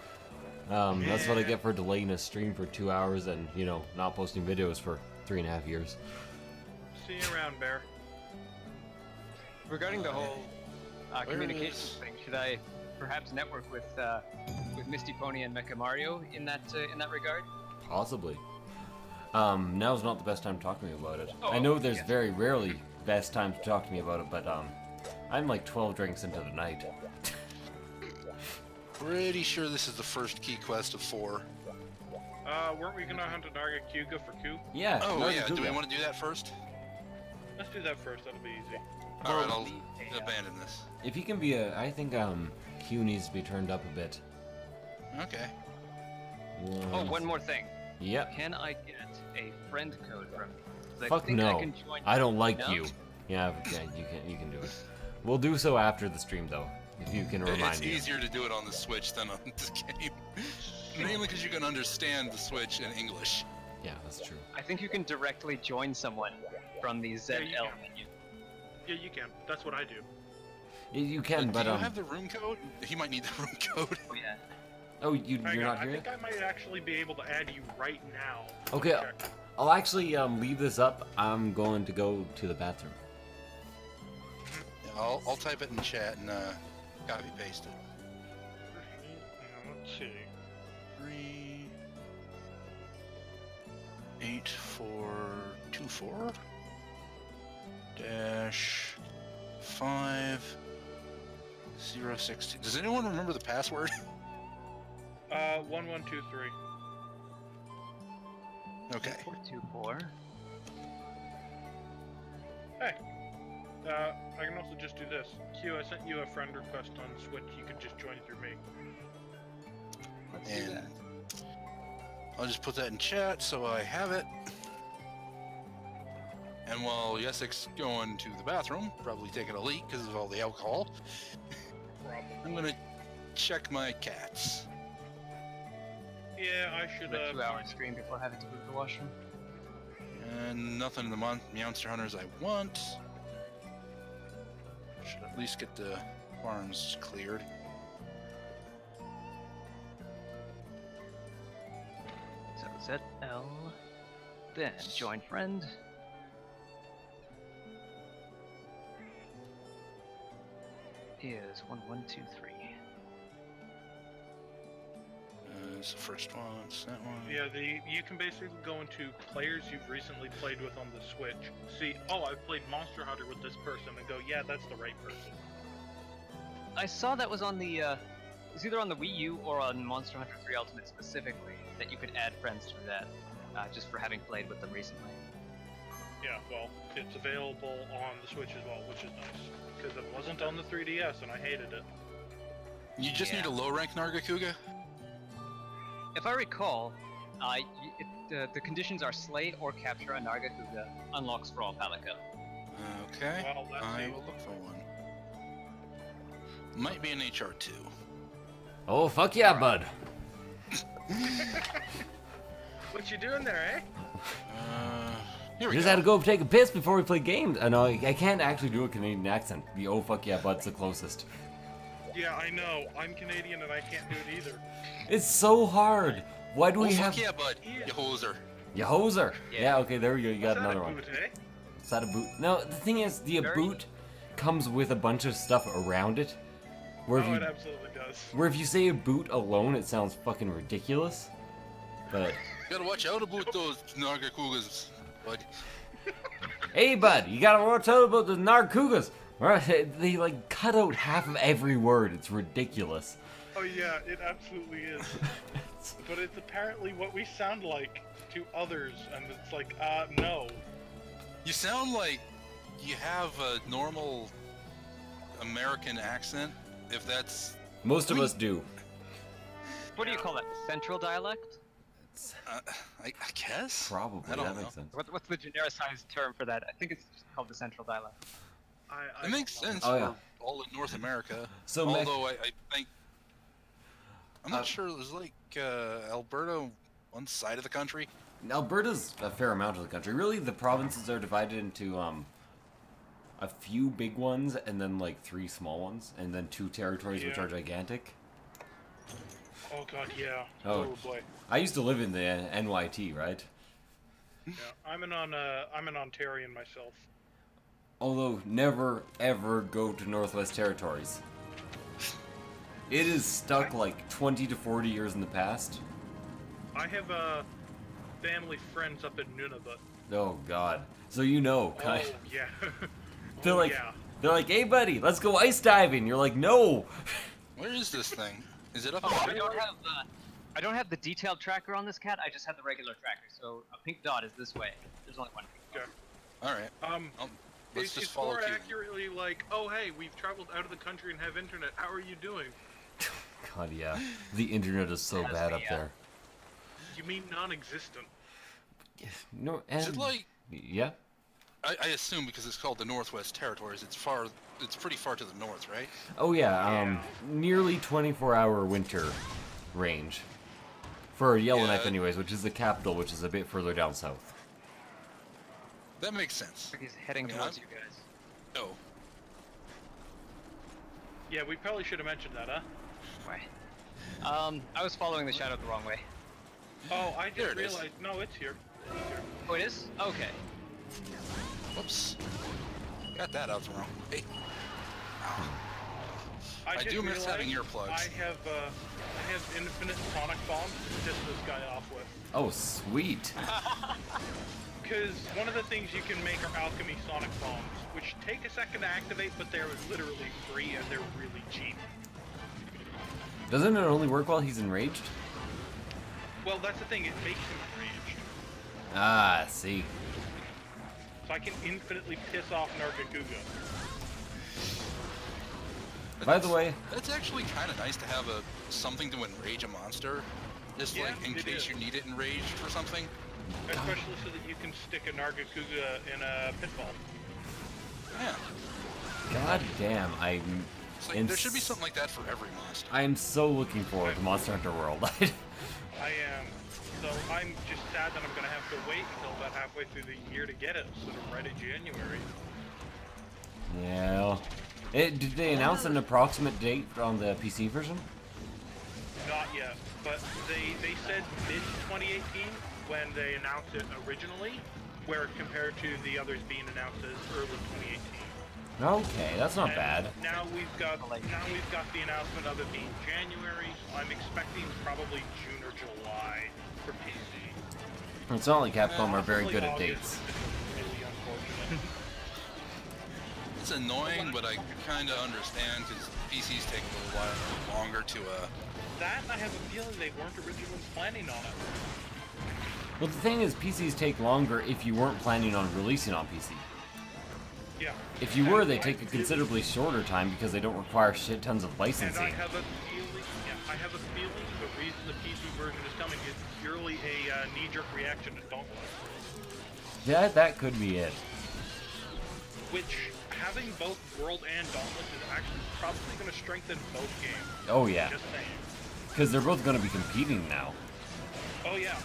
That's what I get for delaying a stream for 2 hours and, you know, not posting videos for 3.5 years. See you around, Bear. Regarding the whole Where communications is- thing, should I perhaps network with Misty Pony and Mecha Mario in that regard? Possibly. Now's not the best time to talk to me about it. Oh, I know there's yes. very rarely best times to talk to me about it, but I'm like 12 drinks into the night. Pretty sure this is the first key quest of 4. Weren't we gonna hunt a Narga Kuga for Coup? Yeah. Oh, no, yeah. do Do we that. want to do that first? Let's do that first, that'll be easy. Alright, I'll abandon this. If he can be I think Q needs to be turned up a bit. Okay. Oh, one more thing. Yep. Can I get a friend code from you? 'Cause I Fuck think no. I can join I don't like No? you. Yeah, you can do it. We'll do so after the stream though, if you can remind It's me. easier to do it on the Switch than on this game. Mainly because you can understand the Switch in English. Yeah, that's true. I think you can directly join someone from the ZL you can. menu. Yeah, you can. That's what I do. You can, but do you have the room code? He might need the room code. Oh yeah. oh, you're Hang on, not I here. think I might actually be able to add you right now. Okay, Check. I'll actually leave this up. I'm going to go to the bathroom. Yeah, I'll type it in chat and copy paste it. Let's see. 38424 dash 5062. Does anyone remember the password? 1123. Okay. 424. Hey. I can also just do this. Q, I sent you a friend request on Switch. You can just join through me. Let's do And that. I'll just put that in chat so I have it. And while Yessik's going to the bathroom, probably taking a leak because of all the alcohol, I'm gonna check my cats. Yeah, I should. A 2-hour stream before having to go to the washroom. And nothing in the Monster Hunters I want. Should at least get the farms cleared. So ZL, then join friend. Is 1123. It's the first one, it's that one. Yeah, you can basically go into players you've recently played with on the Switch. See, oh, I've played Monster Hunter with this person, and go, yeah, that's the right person. I saw that was on the, it was either on the Wii U or on Monster Hunter 3 Ultimate specifically, that you could add friends through that, just for having played with them recently. Yeah, well, it's available on the Switch as well, which is nice. Because it wasn't on the 3DS, and I hated it. You just Yeah. need a low rank Nargacuga? If I recall, the conditions are slay or capture a Nargacuga, unlocks for all Palico. Okay, Well, that's I it. will look for one. Might be an HR2. Oh, fuck yeah, bud. What you doing there, eh? Here We we just go. had to go take a piss before we play games. I know, I can't actually do a Canadian accent. The oh fuck yeah bud's the closest. Yeah, I know. I'm Canadian, and I can't do it either. It's so hard. Why do Oh, we fuck have... yeah, bud. Yeah. You hoser. You hoser. Yeah. Yeah, okay, there we go. You got What's that, another a one. boot, eh? Is that a boot? No, the thing is, the Very- boot comes with a bunch of stuff around it. Where Oh, if it you, absolutely does. where if you say a boot alone, it sounds fucking ridiculous. But, You gotta watch out about those Nargacugas, bud. hey bud, you gotta watch out about the Narcugas. Right? They like cut out half of every word. It's ridiculous. Oh yeah, it absolutely is. But it's apparently what we sound like to others, and it's like, no. You sound like you have a normal American accent, if that's... Most of us do. What do you call that? Central dialect? I guess? Probably, I don't that know. makes sense. What's the genericized term for that? I think it's just called the central dialect. It makes sense Oh, for yeah. all in North America. So, although I think... I'm not Uh, sure, there's like Alberta, one side of the country. Alberta's a fair amount of the country. Really, the provinces are divided into a few big ones and then like 3 small ones, and then 2 territories which Yeah. are gigantic. Oh god, yeah. Oh. boy. I used to live in the NYT, right? Yeah, I'm an Ontarian myself. Although never ever go to Northwest Territories. It is stuck like 20 to 40 years in the past. I have family friends up in Nunavut. Oh God. So you know, Oh, kind. yeah. They're Oh, like, yeah. they're like, hey buddy, let's go ice diving. You're like, no. Where is this thing? Is it up Oh, there? I don't have the detailed tracker on this cat. I just have the regular tracker. So a pink dot is this way. There's only one pink dot. Okay. Alright. Let's just It's follow more Q. accurately like, oh hey, we've traveled out of the country and have internet. How are you doing? God, yeah. The internet is so Has bad the, up there. You mean non-existent? No, and Is it like... yeah. I assume because it's called the Northwest Territories, it's pretty far to the north, right? Oh yeah. Nearly 24-hour winter range for Yellowknife, Yeah. anyways, which is the capital, which is a bit further down south. That makes sense. He's heading Yeah, towards you guys. Oh. Yeah, we probably should have mentioned that, huh? Why? I was following the shadow the wrong way. Oh, I There just it is. realized. No, it's here. It's here. Oh, it is? Okay. Whoops. Got that out the wrong way. I just do miss having realized earplugs. I have infinite sonic bombs to piss this guy off with. Oh, sweet. Because one of the things you can make are alchemy sonic bombs, which take a second to activate, but they're literally free and they're really cheap. Doesn't it only work while he's enraged? Well, that's the thing, it makes him enraged. Ah, see. So I can infinitely piss off Nargacuga. By the way, It's actually kind of nice to have something to enrage a monster, just Yeah, like in it case is. you need it enraged for something. Especially so that you can stick a Nargacuga in a pitfall. Yeah. god damn, It's like, there should be something like that for every monster. I'm so looking forward to Monster Hunter World. I am. So I'm just sad that I'm going to have to wait until about halfway through the year to get it, sort of right in January. Yeah. Did they announce an approximate date on the PC version? Not yet, but they said mid-2018 when they announced it originally, where compared to the others being announced as early 2018. Okay, that's not And bad. Now we've got the announcement of it being January. So I'm expecting probably June or July for PC. It's not like Capcom are very Possibly good at August, dates. which is really unfortunate. It's annoying, but I kind of understand because PCs take a little while longer to That, and I have a feeling they weren't originally planning on it. Well, the thing is, PCs take longer if you weren't planning on releasing on PC. Yeah. If you were, And they I take a really- considerably shorter time because they don't require shit tons of And licensing. I have a feeling the reason the PC version is coming is purely a knee-jerk reaction to Dauntless. Yeah, that could be it. Which, having both World and Dauntless is actually probably going to strengthen both games. Oh yeah, Just saying. because they're both going to be competing now. Oh yeah.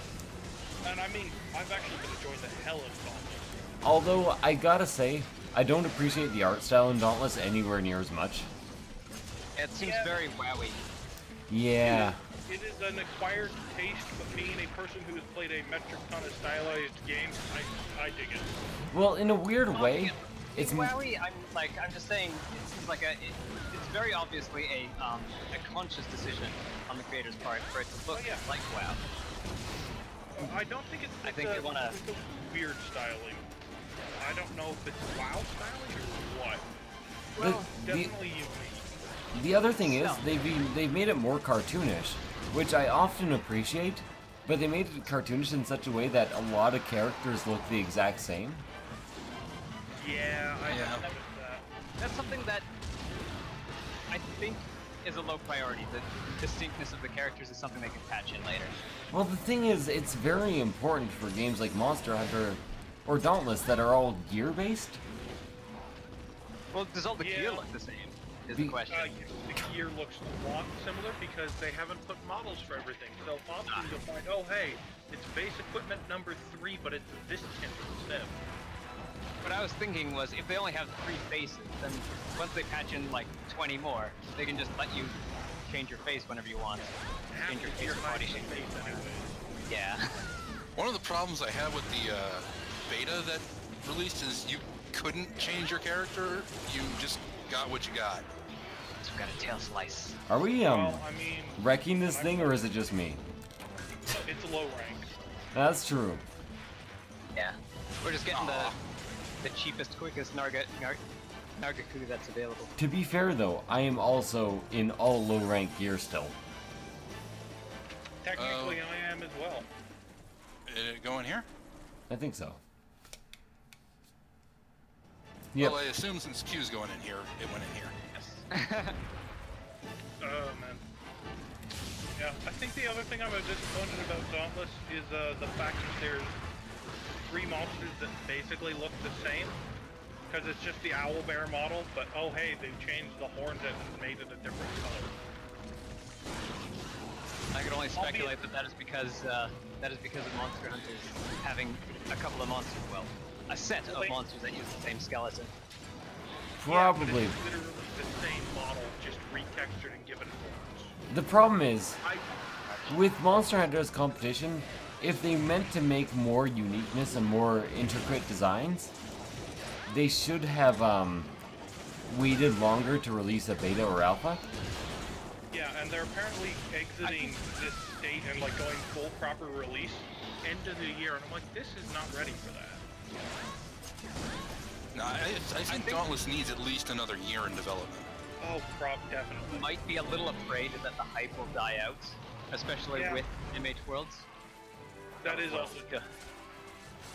And I mean, I've actually been enjoying the hell of Dauntless. Although, I gotta say, I don't appreciate the art style in Dauntless anywhere near as much. It seems Yeah. very wowy. Yeah. It is an acquired taste, but being a person who has played a metric ton of stylized games, I dig it. Well, in a weird way, it's... wowy. I'm just saying. It seems like it's very obviously a conscious decision on the creator's part for it to look Oh, yeah. like WoW. I don't think it's, I think they wanna- it's a weird styling. I don't know if it's WoW styling or what. Well, definitely unique. The other thing is, they've made it more cartoonish, which I often appreciate, but they made it cartoonish in such a way that a lot of characters look the exact same. Yeah, I Yeah. have noticed that. That's something that I think is a low priority. The distinctness of the characters is something they can patch in later. Well, the thing is, it's very important for games like Monster Hunter or Dauntless that are all gear-based. Well, does all the gear Yeah. look the same? Is the question. The gear looks a lot similar because they haven't put models for everything. So often you'll find, oh hey, it's base equipment number 3, but it's this tint instead. What I was thinking was, if they only have 3 faces, then once they patch in like 20 more, they can just let you change your face whenever you want. Change your face or body shape. Yeah. One of the problems I have with the beta that released is you couldn't change your character. You just got what you got. So we got a tail slice. Are we, Well, I mean, wrecking this thing, or is it just me? it's low rank. That's true. Yeah. We're just getting the cheapest, quickest Nargaku that's available. To be fair, though, I am also in all low-rank gear still. Technically, I am as well. Did it go in here? I think so. Yep. Well, I assume since Q's going in here, it went in here. Yes. Oh, man. Yeah, I think the other thing I'm disappointed about Dauntless is the fact that there's 3 monsters that basically look the same. Because it's just the owlbear model, but oh hey, they changed the horns and made it a different color. I could only speculate that is because of Monster Hunters having a couple of monsters, well, a set of monsters that use the same skeleton. Probably. Yeah, it's literally the same model, just retextured and given horns. The problem is, with Monster Hunter's competition, if they meant to make more uniqueness and more intricate designs, they should have waited longer to release a beta or alpha. Yeah, and they're apparently exiting this state and like going full proper release end of the year, and I'm like, this is not ready for that. No, I think Dauntless needs at least another year in development. Oh, definitely. Might be a little afraid that the hype will die out, especially with MH Worlds. That is also true.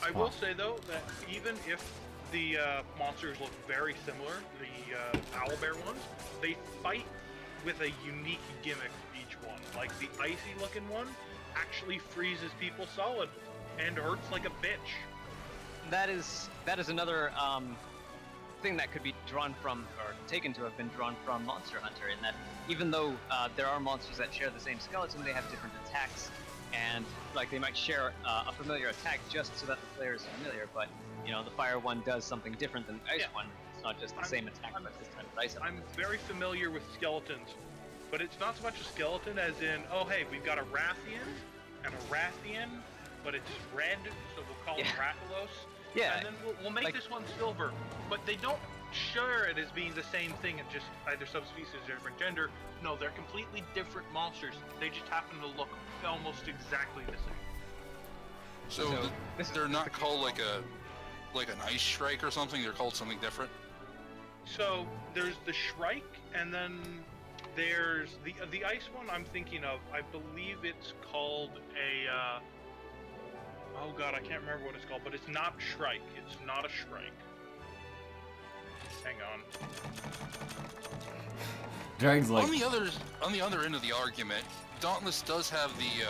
I will say though that even if the monsters look very similar, the owlbear ones, they fight with a unique gimmick each one. Like the icy looking one actually freezes people solid and hurts like a bitch. That is another thing that could be drawn from, or taken to have been drawn from Monster Hunter, in that even though there are monsters that share the same skeleton, they have different attacks, and like they might share a familiar attack just so that the player is familiar, but you know, the fire one does something different than the ice one. It's not just the same attack, but this time it's ice. I'm very familiar with skeletons, but it's not so much a skeleton as in, oh hey, we've got a Rathian and a Rathian, but it's red, so we'll call it Rathalos. Yeah. And then we'll make this one silver, but they don't share it as being the same thing and just either subspecies or different gender. No, they're completely different monsters. They just happen to look almost exactly the same. So they're not called like an ice shrike or something. They're called something different. So there's the Shrike, and then there's the ice one I'm thinking of. I believe it's called a oh god, I can't remember what it's called, but it's not Shrike. It's not a Shrike. Hang on. Drag's like, on the other end of the argument, Dauntless does have the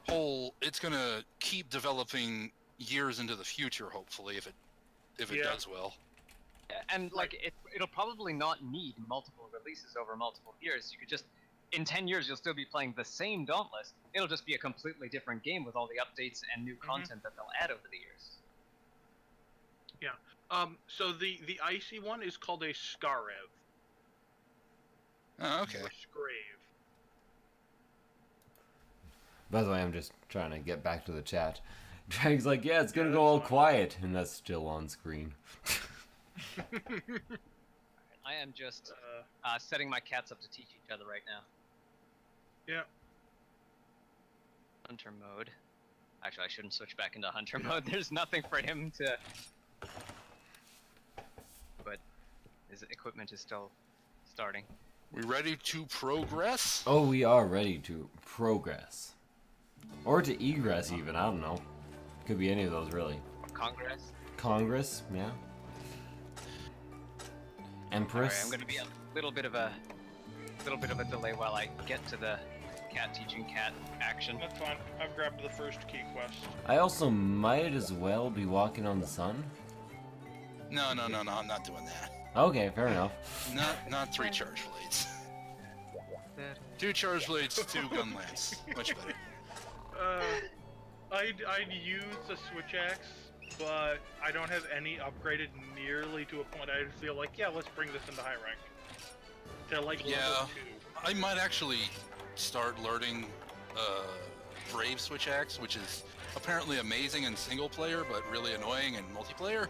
whole, it's gonna keep developing years into the future, hopefully, if it does well. And like it'll probably not need multiple releases over multiple years. You could just, in 10 years, you'll still be playing the same Dauntless. It'll just be a completely different game with all the updates and new content that they'll add over the years. Yeah. So the icy one is called a Skarev. Oh, okay. Or Scrave. by the way, I'm just trying to get back to the chat. Drag's like, yeah, it's gonna go all quiet, and that's still on screen. I am just setting my cats up to teach each other right now. Yeah. Hunter mode. Actually, I shouldn't switch back into hunter mode. There's nothing for him to... But his equipment is still starting. We ready to progress? Oh, we are ready to progress. Or to egress, even. I don't know. Could be any of those, really. Congress? Congress, yeah. Empress. Alright, I'm going to be a little bit of a delay while I get to the cat teaching cat action. That's fine. I've grabbed the first key quest. I also might as well be walking on the sun. No, I'm not doing that. Okay, fair enough. Not 3 charge blades. 2 charge blades, 2 gun lance. Much better. I'd use the switch axe, but I don't have any upgraded nearly to a point I'd feel like, yeah, let's bring this into high rank. To like level 2. I might actually start learning Brave switch axe, which is apparently amazing in single player, but really annoying in multiplayer.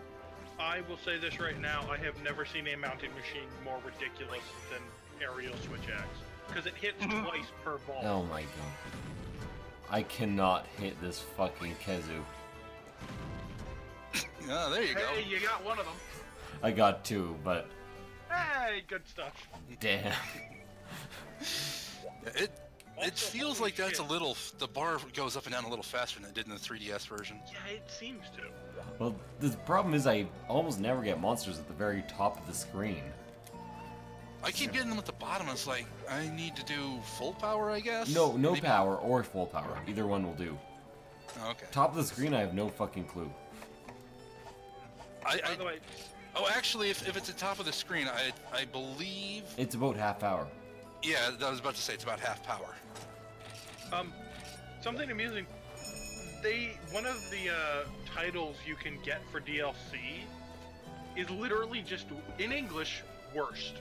I will say this right now, I have never seen a mounting machine more ridiculous than aerial switch axe. Because it hits twice per ball. Oh my god. I cannot hit this fucking Kezu. Oh, there you go. Hey, you got one of them. I got 2, but Hey, good stuff. damn. It Also, feels holy like that's shit. a little. The bar goes up and down a little faster than it did in the 3DS version. Yeah, it seems to. Well, the problem is I almost never get monsters at the very top of the screen. I keep getting them at the bottom. It's like I need to do full power, I guess. No Maybe- power or full power. Either one will do. Oh, okay. Top of the screen, I have no fucking clue. By the way, Oh, actually, if it's the top of the screen, I believe. It's about half hour. Yeah, I was about to say it's about half power. something amusing. One of the titles you can get for DLC is literally just in English worst.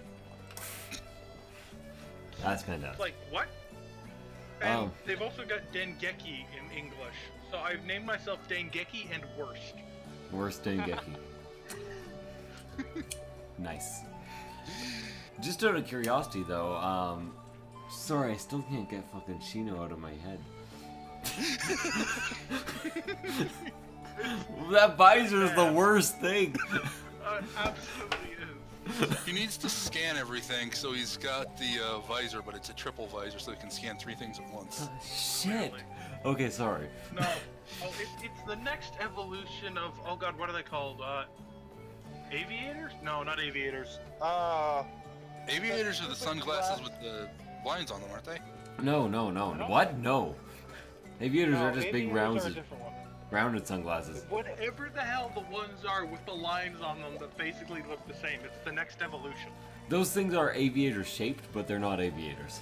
That's fantastic. Like what? And they've also got Dengeki in English. So I've named myself Dengeki and worst. Worst Dengeki. Nice. Just out of curiosity, though, sorry, I still can't get fucking Shino out of my head. That visor is the worst thing. Absolutely is. He needs to scan everything, so he's got the visor, but it's a triple visor, so he can scan 3 things at once. Shit. Okay, sorry. No. Oh, it's the next evolution of, oh god, what are they called? Aviators? No, not aviators. Aviators are the sunglasses with the lines on them, aren't they? No. What? No. Aviators are just big aviators are a rounded, different one. rounded sunglasses. Whatever the hell the ones are with the lines on them that basically look the same, it's the next evolution. Those things are aviator shaped, but they're not aviators.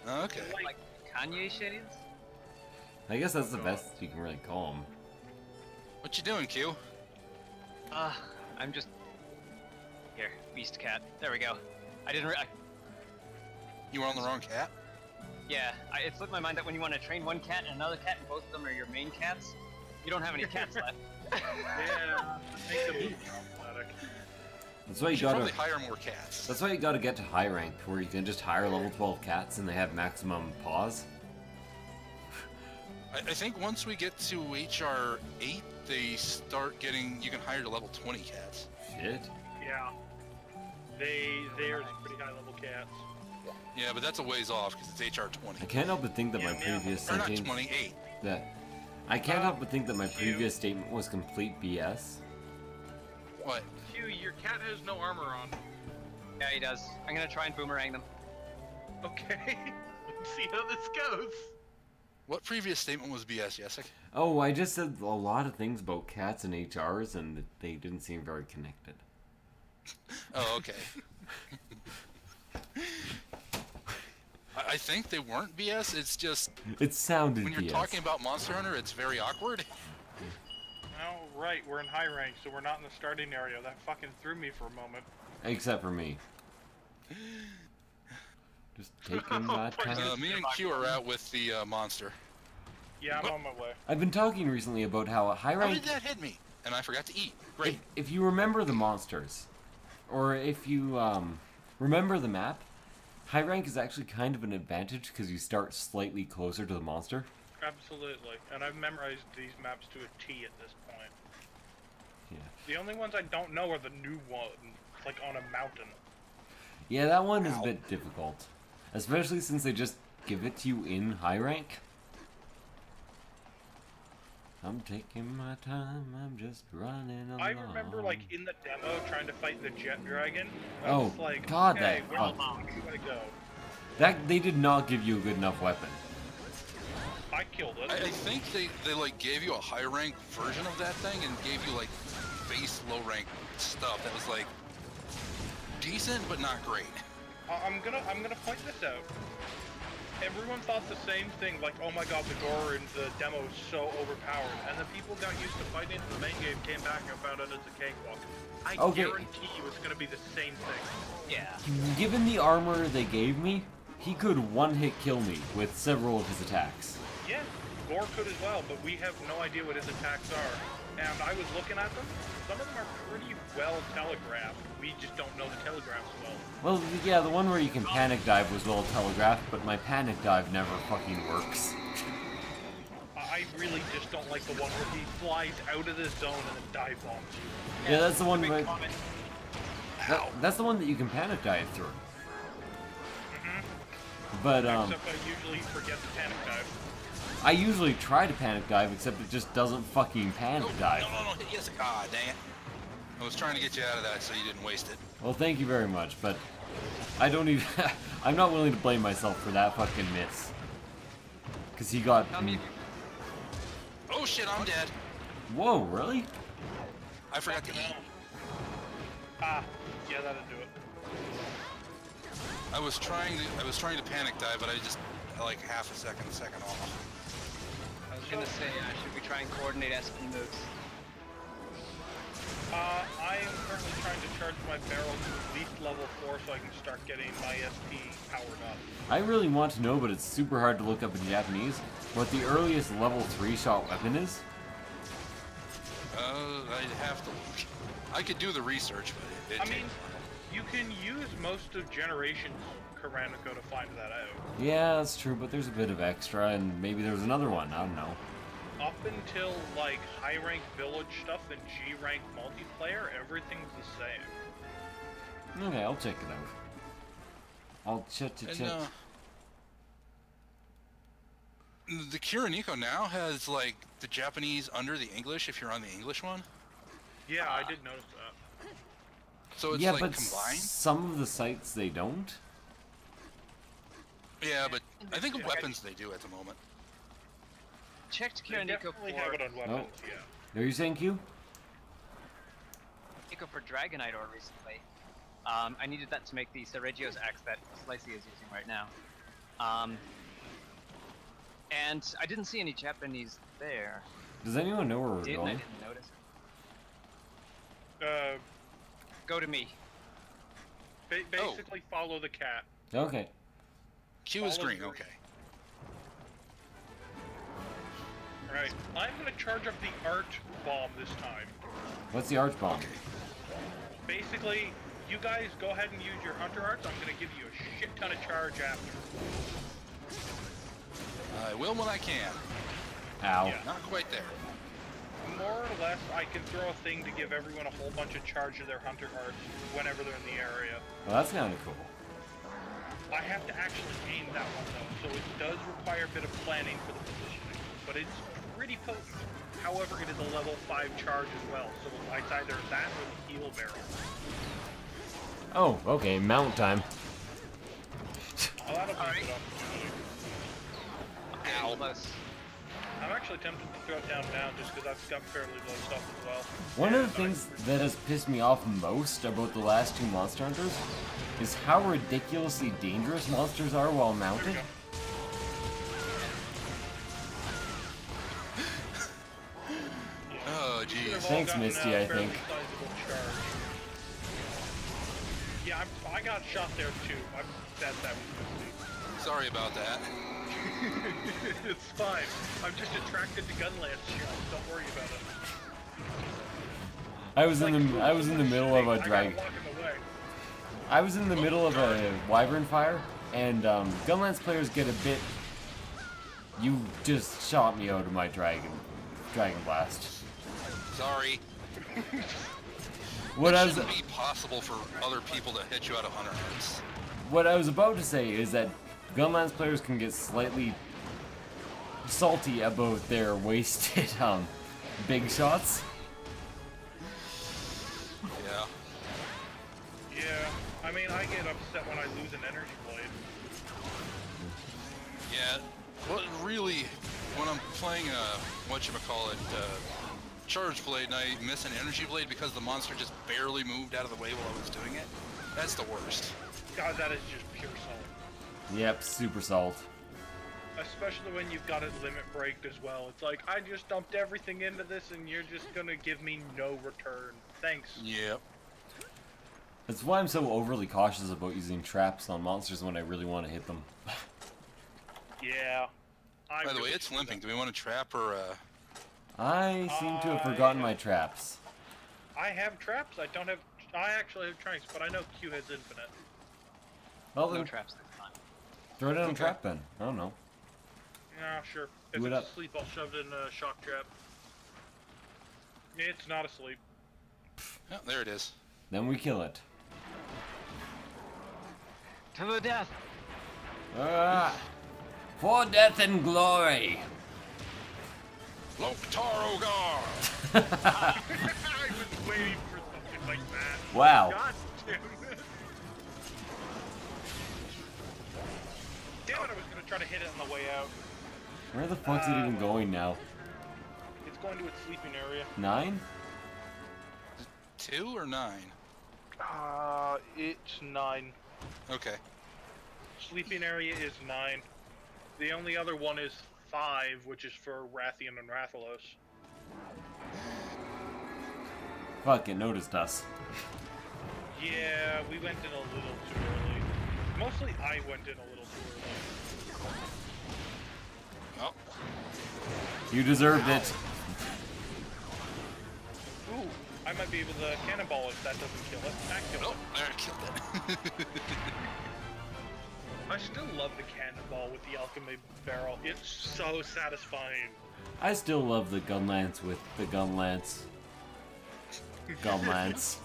Okay. Like Kanye shades? I guess that's the best you can really call them. What you doing, Q? I'm just... Here, beast cat. There we go. I didn't You were on the wrong cat? Yeah, it slipped my mind that when you want to train one cat and another cat, and both of them are your main cats, you don't have any cats left. Yeah, make them more athletic. That's why You you should gotta. probably hire more cats. That's why you gotta get to high rank, where you can just hire level 12 cats and they have maximum paws. I think once we get to HR 8, they start getting. You can hire to level 20 cats. Shit. Yeah. They're pretty high level cats. Yeah, but that's a ways off because it's HR 20. I can't help but think that my Yeah, previous Or not sentence 28. I can't help but think that my previous statement was complete BS. What? Q, your cat has no armor on. Yeah, he does. I'm gonna try and boomerang them. Okay. Let's see how this goes. What previous statement was BS, Jessic? Oh, I just said a lot of things about cats and HRs, and they didn't seem very connected. Oh, okay. I think they weren't BS. It's just It sounded when you're BS. talking about Monster Hunter, it's very awkward. Oh, right, we're in high rank, so we're not in the starting area. That fucking threw me for a moment. Except for me. Just taking my time. Me and Q are out with the monster. Yeah, I'm What? on my way. I've been talking recently about how high How rank. did that hit me? And I forgot to eat. Great. If you remember the monsters, or if you remember the map, high rank is actually kind of an advantage because you start slightly closer to the monster. Absolutely. And I've memorized these maps to a T at this point. Yeah. The only ones I don't know are the new ones, like on a mountain. Yeah, that one is a Ow. bit difficult, especially since they just give it to you in high rank. I'm taking my time, I'm just running along. I remember, like, in the demo, trying to fight the jet dragon. I Oh, was like, God, okay, that- where oh. the fuck do I go? That they did not give you a good enough weapon. I killed it. I think they like gave you a high rank version of that thing and gave you like base low rank stuff that was like decent but not great. I'm gonna point this out. Everyone thought the same thing, like, oh my god, the gore in the demo is so overpowered, and the people got used to fighting in the main game, came back and found out it's a cakewalk. I Okay. guarantee you it's gonna be the same thing. Yeah. Given the armor they gave me, he could one-hit kill me with several of his attacks. Yeah, Gore could as well, but we have no idea what his attacks are. and I was looking at them. Some of them are pretty well telegraphed. We just don't know the telegraphs well. Well, yeah, the one where you can panic dive was well telegraphed, but my panic dive never fucking works. I really just don't like the one where he flies out of the zone and then dive bombs you. Yeah, that's the one where... That's the one that you can panic dive through. But, Except I usually forget to panic dive. I usually try to panic dive, except it just doesn't fucking panic dive. No, yes, ah, dang it. I was trying to get you out of that so you didn't waste it. Well, thank you very much, but I don't even... I'm not willing to blame myself for that fucking miss. Because he got... Oh shit, I'm dead. Whoa, really? I forgot to eat. Ah, yeah, that'll do it. I was trying to panic dive, but I just like half a second off. I was gonna say, should we try and coordinate SP moves? I am currently trying to charge my barrel to at least level 4 so I can start getting my SP powered up. I really want to know, but it's super hard to look up in Japanese, what the earliest level 3 shot weapon is. I'd have to look. I could do the research, but it I mean, you can use most of Generation's Karanico to find that out. Yeah, that's true, but there's a bit of extra, and maybe there's another one, I don't know. Up until, like, high-rank village stuff and G-rank multiplayer, everything's the same. Okay, I'll check it out. I'll check. The Kiranico now has, like, the Japanese under the English if you're on the English one. Yeah, I did notice that. So it's yeah, like but combined? some of the sites they don't. Yeah, but I think weapons they do at the moment. Checked They Kiranico definitely have it on weapons, yeah. Are you saying Q? For Dragonite ore recently. I needed that to make the Sergio's axe that Slicey is using right now. And I didn't see any Japanese there. Does anyone know where we're I going? didn't notice. Go to me. Basically follow the cat. Okay. Q is Follow green, green. okay. Right. I'm gonna charge up the Arch Bomb this time. What's the arch bomb? Okay. Basically, you guys go ahead and use your Hunter Arts. I'm gonna give you a shit ton of charge after. I will when I can. Ow. Yeah. Not quite there. More or less, I can throw a thing to give everyone a whole bunch of charge of their Hunter Arts whenever they're in the area. Well, that's kind of cool. I have to actually aim that one though, so it does require a bit of planning for the positioning. But it's pretty potent. However, it is a level 5 charge as well, so it's either that or the heal barrel. Oh, okay, mount time. Oh, that'll be Alright. good opportunity. Ow. Close. I'm actually tempted to throw it down now just because I've got fairly low stuff as well. One of the things that has pissed me off most about the last two Monster Hunters is how ridiculously dangerous monsters are while There we mounted. go. Oh, geez. They've all Thanks, gotten a Misty, I fairly think. sizable charge. Yeah, I got shot there too. That was Misty. Sorry about that. It's fine. I'm just attracted to Gunlance shields. Don't worry about it. I was in the middle of a dragon. I was in the middle of a wyvern fire, and Gunlance players get a bit. You just shot me out of my dragon blast. Sorry. What It I was shouldn't be possible for other people to hit you out of Hunter Hearts. what I was about to say is that Gunlance players can get slightly salty about their wasted big shots. Yeah. Yeah, I mean, I get upset when I lose an energy blade. Yeah. Well, really, when I'm playing Charge Blade and I miss an Energy Blade because the monster just barely moved out of the way while I was doing it, that's the worst. God, that is just pure salt. Yep, super salt. Especially when you've got it limit breaked as well. It's like, I just dumped everything into this and you're just gonna give me no return. Thanks. Yep. That's why I'm so overly cautious about using traps on monsters when I really want to hit them. Yeah. By the way, it's limping. Do we want to trap or I seem to have forgotten my traps. I have traps. I don't have. I actually have tranks, but I know Q has infinite. Well, No then traps this time. throw it in a trap then. I don't know. Yeah, sure. If Do it it's up. asleep, I'll shove it in a shock trap. It's not asleep. Oh, there it is. Then we kill it. To the death! Ah, for death and glory. Loktar Ogar! I was waiting for something like that. Wow. God damn it. Damn it, I was gonna try to hit it on the way out. Where the fuck's it even going now? It's going to its sleeping area. 9? 2 or 9? It's 9. Okay. Sleeping area is 9. The only other one is 5, which is for Rathian and Rathalos. Fuck, it noticed us. Yeah, we went in a little too early. Mostly I went in a little too early. Oh, You deserved it. Ooh, I might be able to cannonball if that doesn't kill it. That killed oh, it. there, I killed it. I still love the cannonball with the alchemy barrel. It's so satisfying. I still love the gun lance with the gun lance. Gun lance.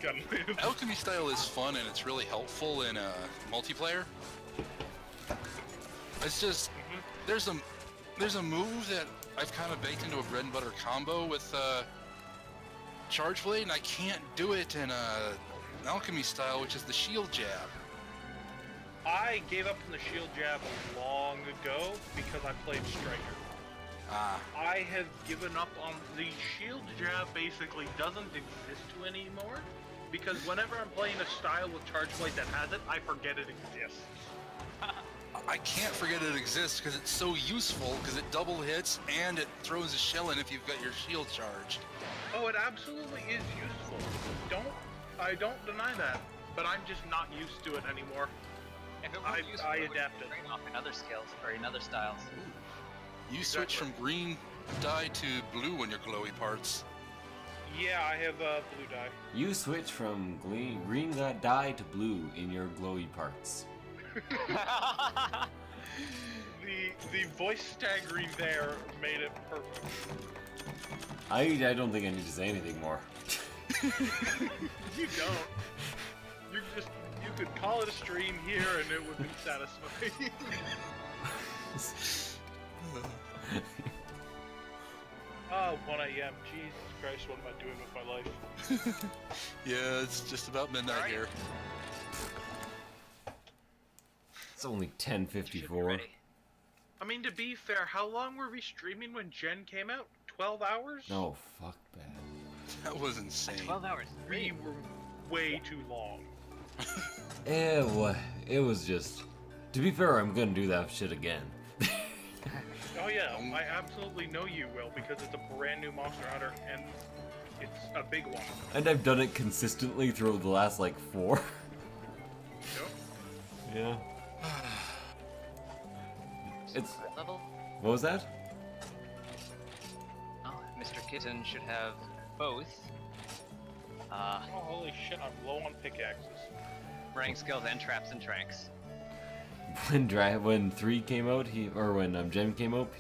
Gun move. Alchemy style is fun and it's really helpful in multiplayer. It's just there's a move that I've kind of baked into a bread and butter combo with Charge Blade, and I can't do it in an alchemy style, which is the shield jab. I gave up on the shield jab long ago because I played Striker. Ah, I have given up on the shield jab. Basically, doesn't exist anymore because whenever I'm playing a style with Charge Blade that has it, I forget it exists. I can't forget it exists because it's so useful because it double hits and it throws a shell in if you've got your shield charged. Oh, it absolutely is useful. I don't deny that, but I'm just not used to it anymore. If it was useful, I it would adapted. trade off in other skills or in other styles. You switch from green dye to blue on your glowy parts. Yeah, I have blue dye. You switch from green dye to blue in your glowy parts. The voice staggering there made it perfect. I don't think I need to say anything more. You don't. You could call it a stream here and it would be satisfying. Oh, 1 a.m. Jesus Christ, what am I doing with my life? Yeah, it's just about midnight Alright. here. It's only 10:54. I mean, to be fair, how long were we streaming when Gen came out? 12 hours? No, fuck that. That was insane. 12 hours. We were way too long. It was just. To be fair, I'm gonna do that shit again. Oh yeah, I absolutely know you will because it's a brand new Monster Hunter and it's a big one. And I've done it consistently through the last like 4. Yep. Yeah. It's. Level? What was that? Oh, Mr. Kitten should have both. Oh, holy shit, I'm low on pickaxes. Running skills and traps and tranks. When 3 came out, when Gem came out,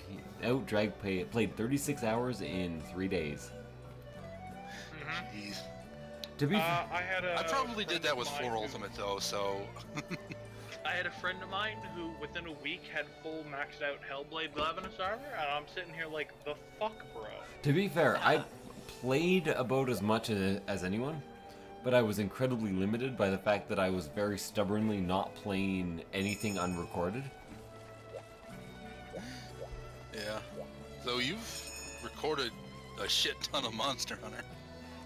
Drag played 36 hours in 3 days. Jeez. To be I probably did that with 4 4 Ultimate though, so... I had a friend of mine who, within a week, had full maxed out Hellblade Levinus armor, and I'm sitting here like, the fuck, bro? To be fair, I played about as much as anyone, but I was incredibly limited by the fact that I was very stubbornly not playing anything unrecorded. Yeah. So you've recorded a shit ton of Monster Hunter.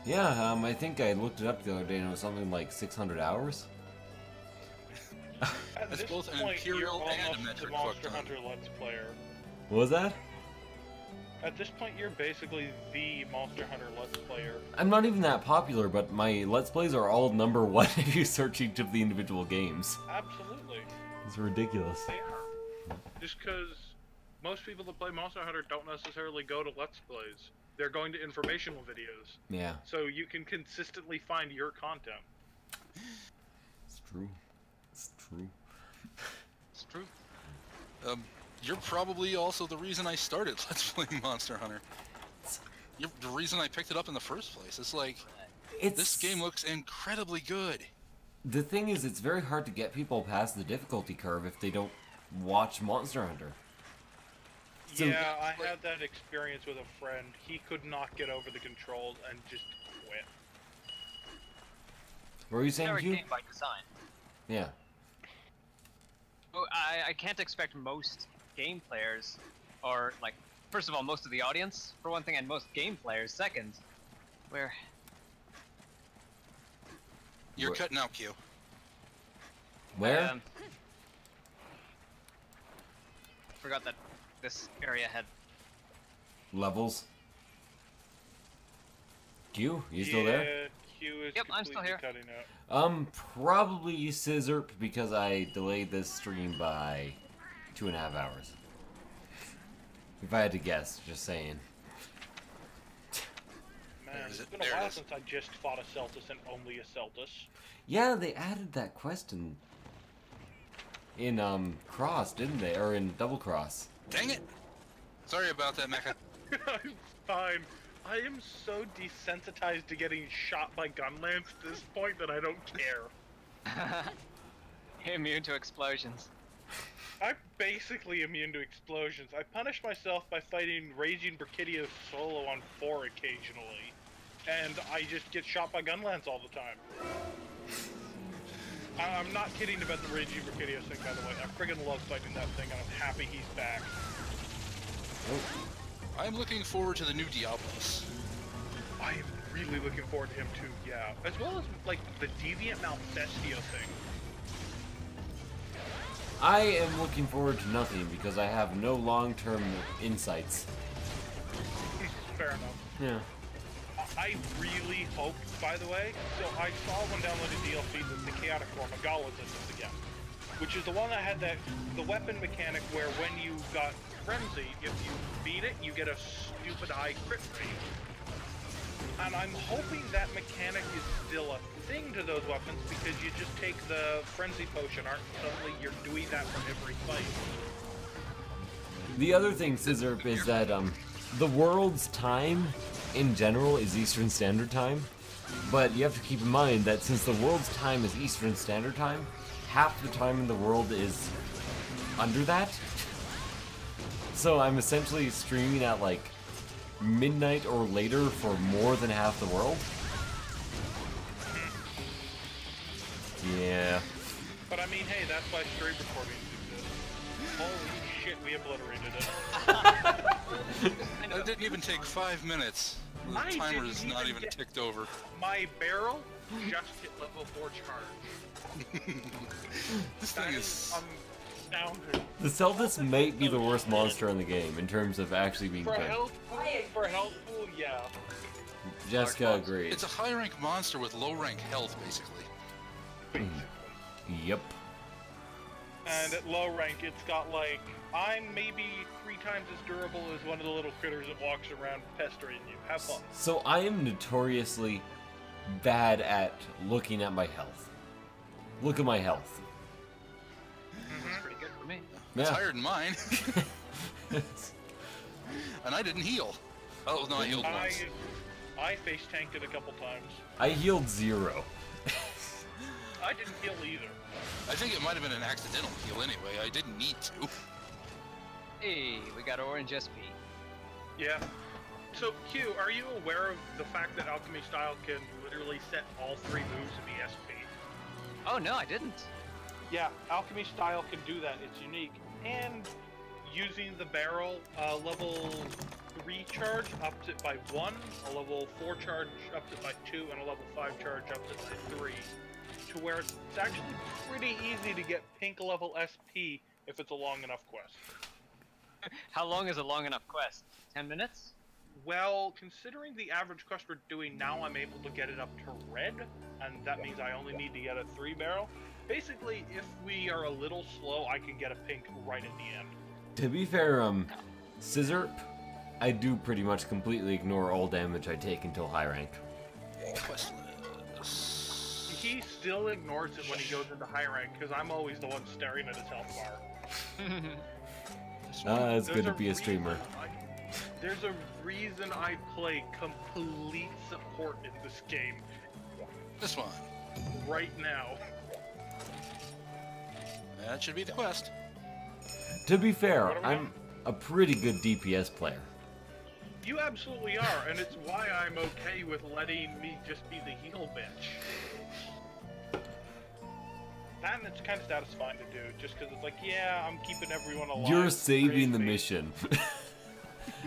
Yeah, I think I looked it up the other day and it was something like 600 hours. At That's this both an point, you're Imperial and a almost metric the Monster fuck ton. Hunter Let's Player. What was that? At this point, you're basically the Monster Hunter Let's Player. I'm not even that popular, but my Let's Plays are all number 1 if you search each of the individual games. Absolutely. It's ridiculous. They are. Just because most people that play Monster Hunter don't necessarily go to Let's Plays. They're going to informational videos. Yeah. So you can consistently find your content. It's true. It's true. It's true. You're probably also the reason I started Let's Playing Monster Hunter. You're the reason I picked it up in the first place. It's like, this game looks incredibly good. The thing is, it's very hard to get people past the difficulty curve if they don't watch Monster Hunter. So, yeah, I had that experience with a friend. He could not get over the controls and just quit. What were you saying, Hugh? Game by design. Yeah. Well, I can't expect most game players, or like, first of all, most of the audience, for one thing, and most game players, second, where... You're cutting out, Q. Where? Forgot that this area had... Levels. Q, you still there? Q is Yep, I'm still here. cutting out. Probably Scissorp because I delayed this stream by 2.5 hours. If I had to guess, just saying. Man, There it's it- been there a it while is. since I just fought a Celtis and only a Celtis. Yeah, they added that quest in Cross, didn't they? Or in Double Cross. Dang it! Sorry about that, Mecha. I'm fine. I am so desensitized to getting shot by gunlance at this point that I don't care. immune to explosions. I'm basically immune to explosions. I punish myself by fighting Raging Brachydia solo on 4 occasionally, and I just get shot by gunlance all the time. I'm not kidding about the Raging Brachydia thing, by the way. I friggin' love fighting that thing, and I'm happy he's back. I'm looking forward to the new Diablos. I am really looking forward to him too, yeah. As well as, like, the Deviant Malfestio thing. I am looking forward to nothing because I have no long-term insights. Fair enough. Yeah. I really hope, by the way, so I saw when downloaded DLC that the Chaotic War Magala did this again. Which is the one that had the weapon mechanic where when you got Frenzy, if you beat it, you get a stupid high crit rate. And I'm hoping that mechanic is still a thing to those weapons because you just take the Frenzy Potion art and suddenly you're doing that for every fight. The other thing, Scissorp, is that the world's time in general is Eastern Standard Time, but you have to keep in mind that since the world's time is Eastern Standard Time, half the time in the world is under that. So I'm essentially streaming at like midnight or later for more than half the world. Yeah. But I mean, hey, that's why stream recordings exist. Holy shit, we obliterated it. That didn't even take 5 minutes. The I timer didn't is not even even get- ticked over. My barrel just hit level 4 charge. This That thing is is... astounding. The Celtis might be the worst monster in the game in terms of actually being For good. health pool, yeah. Jessica agrees. It's a high-rank monster with low-rank health, basically. Yep. And at low rank, it's got like, I'm maybe 3 times as durable as one of the little critters that walks around pestering you. Have fun. So I am notoriously bad at looking at my health. Look at my health. That's pretty good for me. It's Yeah. higher than mine. And I didn't heal. Oh, no, I healed once. I face tanked it a couple times. I healed 0. I didn't heal either. I think it might have been an accidental heal anyway. I didn't need to. Hey, we got Orange SP. Yeah. So, Q, are you aware of the fact that Alchemy Style can literally set all 3 moves to be SP? Oh no, I didn't. Yeah, Alchemy Style can do that. It's unique. And using the barrel, level 3 charge ups it by 1, a level 4 charge ups it by 2, and a level 5 charge ups it by 3. To where it's actually pretty easy to get pink level SP if it's a long enough quest. How long is a long enough quest? 10 minutes? Well, considering the average quest we're doing now, I'm able to get it up to red, and that means I only need to get a 3 barrel. Basically, if we are a little slow, I can get a pink right at the end. To be fair, Scissorp, I do pretty much completely ignore all damage I take until high rank. Quest list. He still ignores it when he goes into high rank, because I'm always the one staring at his health bar. It's good to be a streamer. There's a reason I play complete support in this game. This one. Right now. That should be the quest. To be fair, I'm a pretty good DPS player. You absolutely are, and it's why I'm okay with letting me just be the heal bitch. And it's kind of satisfying to do, just because it's like, yeah, I'm keeping everyone alive. You're saving the mission.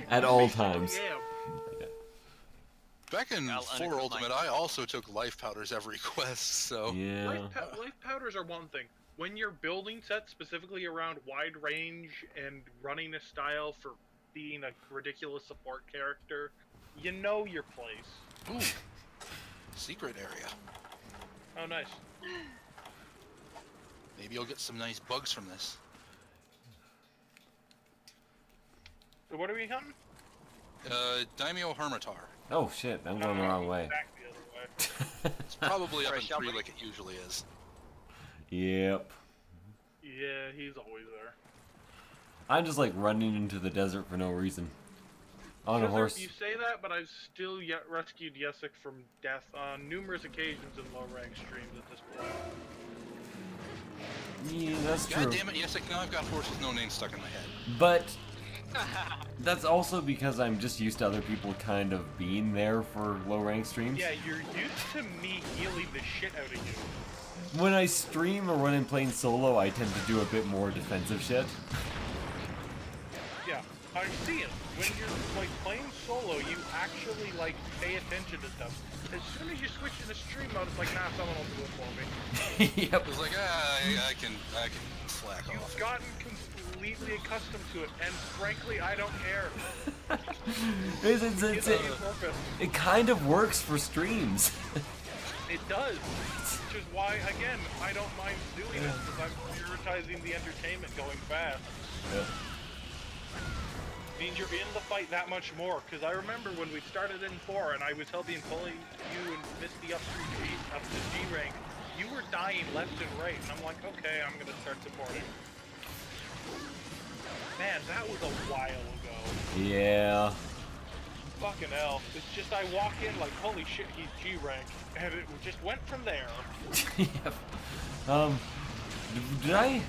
At all times. Yeah. Back in 4 Ultimate, I also took life powders every quest, so... Yeah. Life powders are one thing. When you're building sets specifically around wide range and running a style for being a ridiculous support character, you know your place. Ooh. Secret area. Oh, nice. Maybe you'll get some nice bugs from this. So what are we hunting? Daimyo Hermitar. Oh shit, I'm going the wrong way. Back the other way. It's probably up in Sorry, 3 Shelby? like it usually is. Yep. Yeah, he's always there. I'm just like running into the desert for no reason. On a horse. You say that, but I've still yet rescued Yesik from death on numerous occasions in low-rank streams at this point. Yeah, that's God true. damn it, yes, now I've got Horse's no name stuck in my head. But that's also because I'm just used to other people kind of being there for low rank streams. Yeah, you're used to me healing the shit out of you. When I stream or when I'm playing solo, I tend to do a bit more defensive shit. Yeah, I see it. When you're like playing solo, you actually like pay attention to stuff. As soon as you switch into stream mode, it's like, nah, someone will do it for me. Yep. It's like, I can slack You've off. gotten completely accustomed to it, and frankly, I don't care. It kind of works for streams. It does. Which is why, again, I don't mind doing it, because I'm prioritizing the entertainment going fast. Yeah. Means you're in the fight that much more, because I remember when we started in 4 and I was helping pulling you and Misty up to G rank, you were dying left and right, and I'm like, okay, I'm gonna start supporting. Man, that was a while ago. Yeah. Fucking hell. It's just I walk in like, holy shit, he's G rank, and it just went from there. Yep. Did I...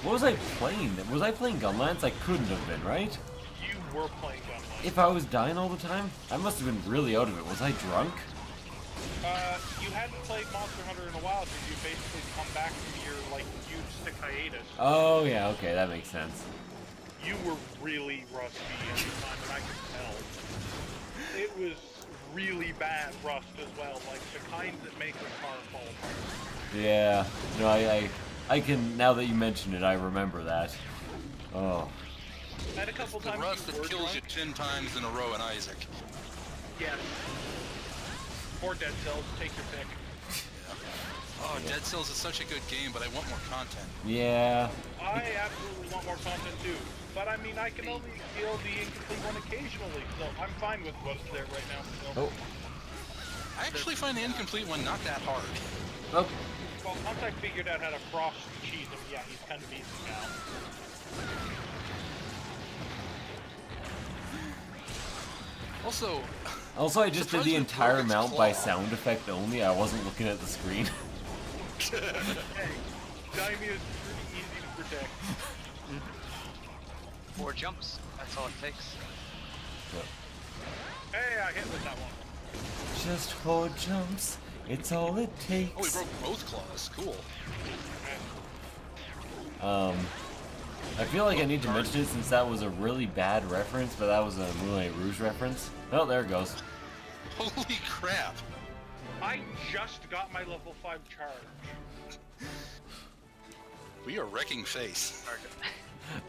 What was I playing? Was I playing Gunlance? I couldn't have been, right? You were playing Gunlight. If I was dying all the time? I must have been really out of it. Was I drunk? You hadn't played Monster Hunter in a while, because you basically come back from your, like, huge sick hiatus. Oh, yeah, okay, that makes sense. You were really rusty at the time, and I could tell. It was really bad rust as well, like the kind that make the car fall apart. Yeah. No, I can, now that you mention it, I remember that. Oh. And a couple The times rust you that were kills you drunk. 10 times in a row in Isaac. Yes. Or Dead Cells, take your pick. Oh, Dead Cells is such a good game, but I want more content. Yeah. I absolutely want more content too. But I mean, I can only feel the incomplete one occasionally, so I'm fine with what's there right now. So. Oh. I actually find the incomplete one not that hard. Oh. Well, once I figured out how to cross cheese him, yeah, he's kind of easy now. Also, I just did the entire mount by sound effect only. I wasn't looking at the screen. Hey, Daimyo is pretty easy to protect. 4 jumps. That's all it takes. Hey, I hit with that one. Just 4 jumps. It's all it takes. oh, we broke both claws. Cool. I feel like I need to mention it since that was a really bad reference, but that was a Moulin Rouge reference. Oh, there it goes. Holy crap. I just got my level 5 charge. We are wrecking face.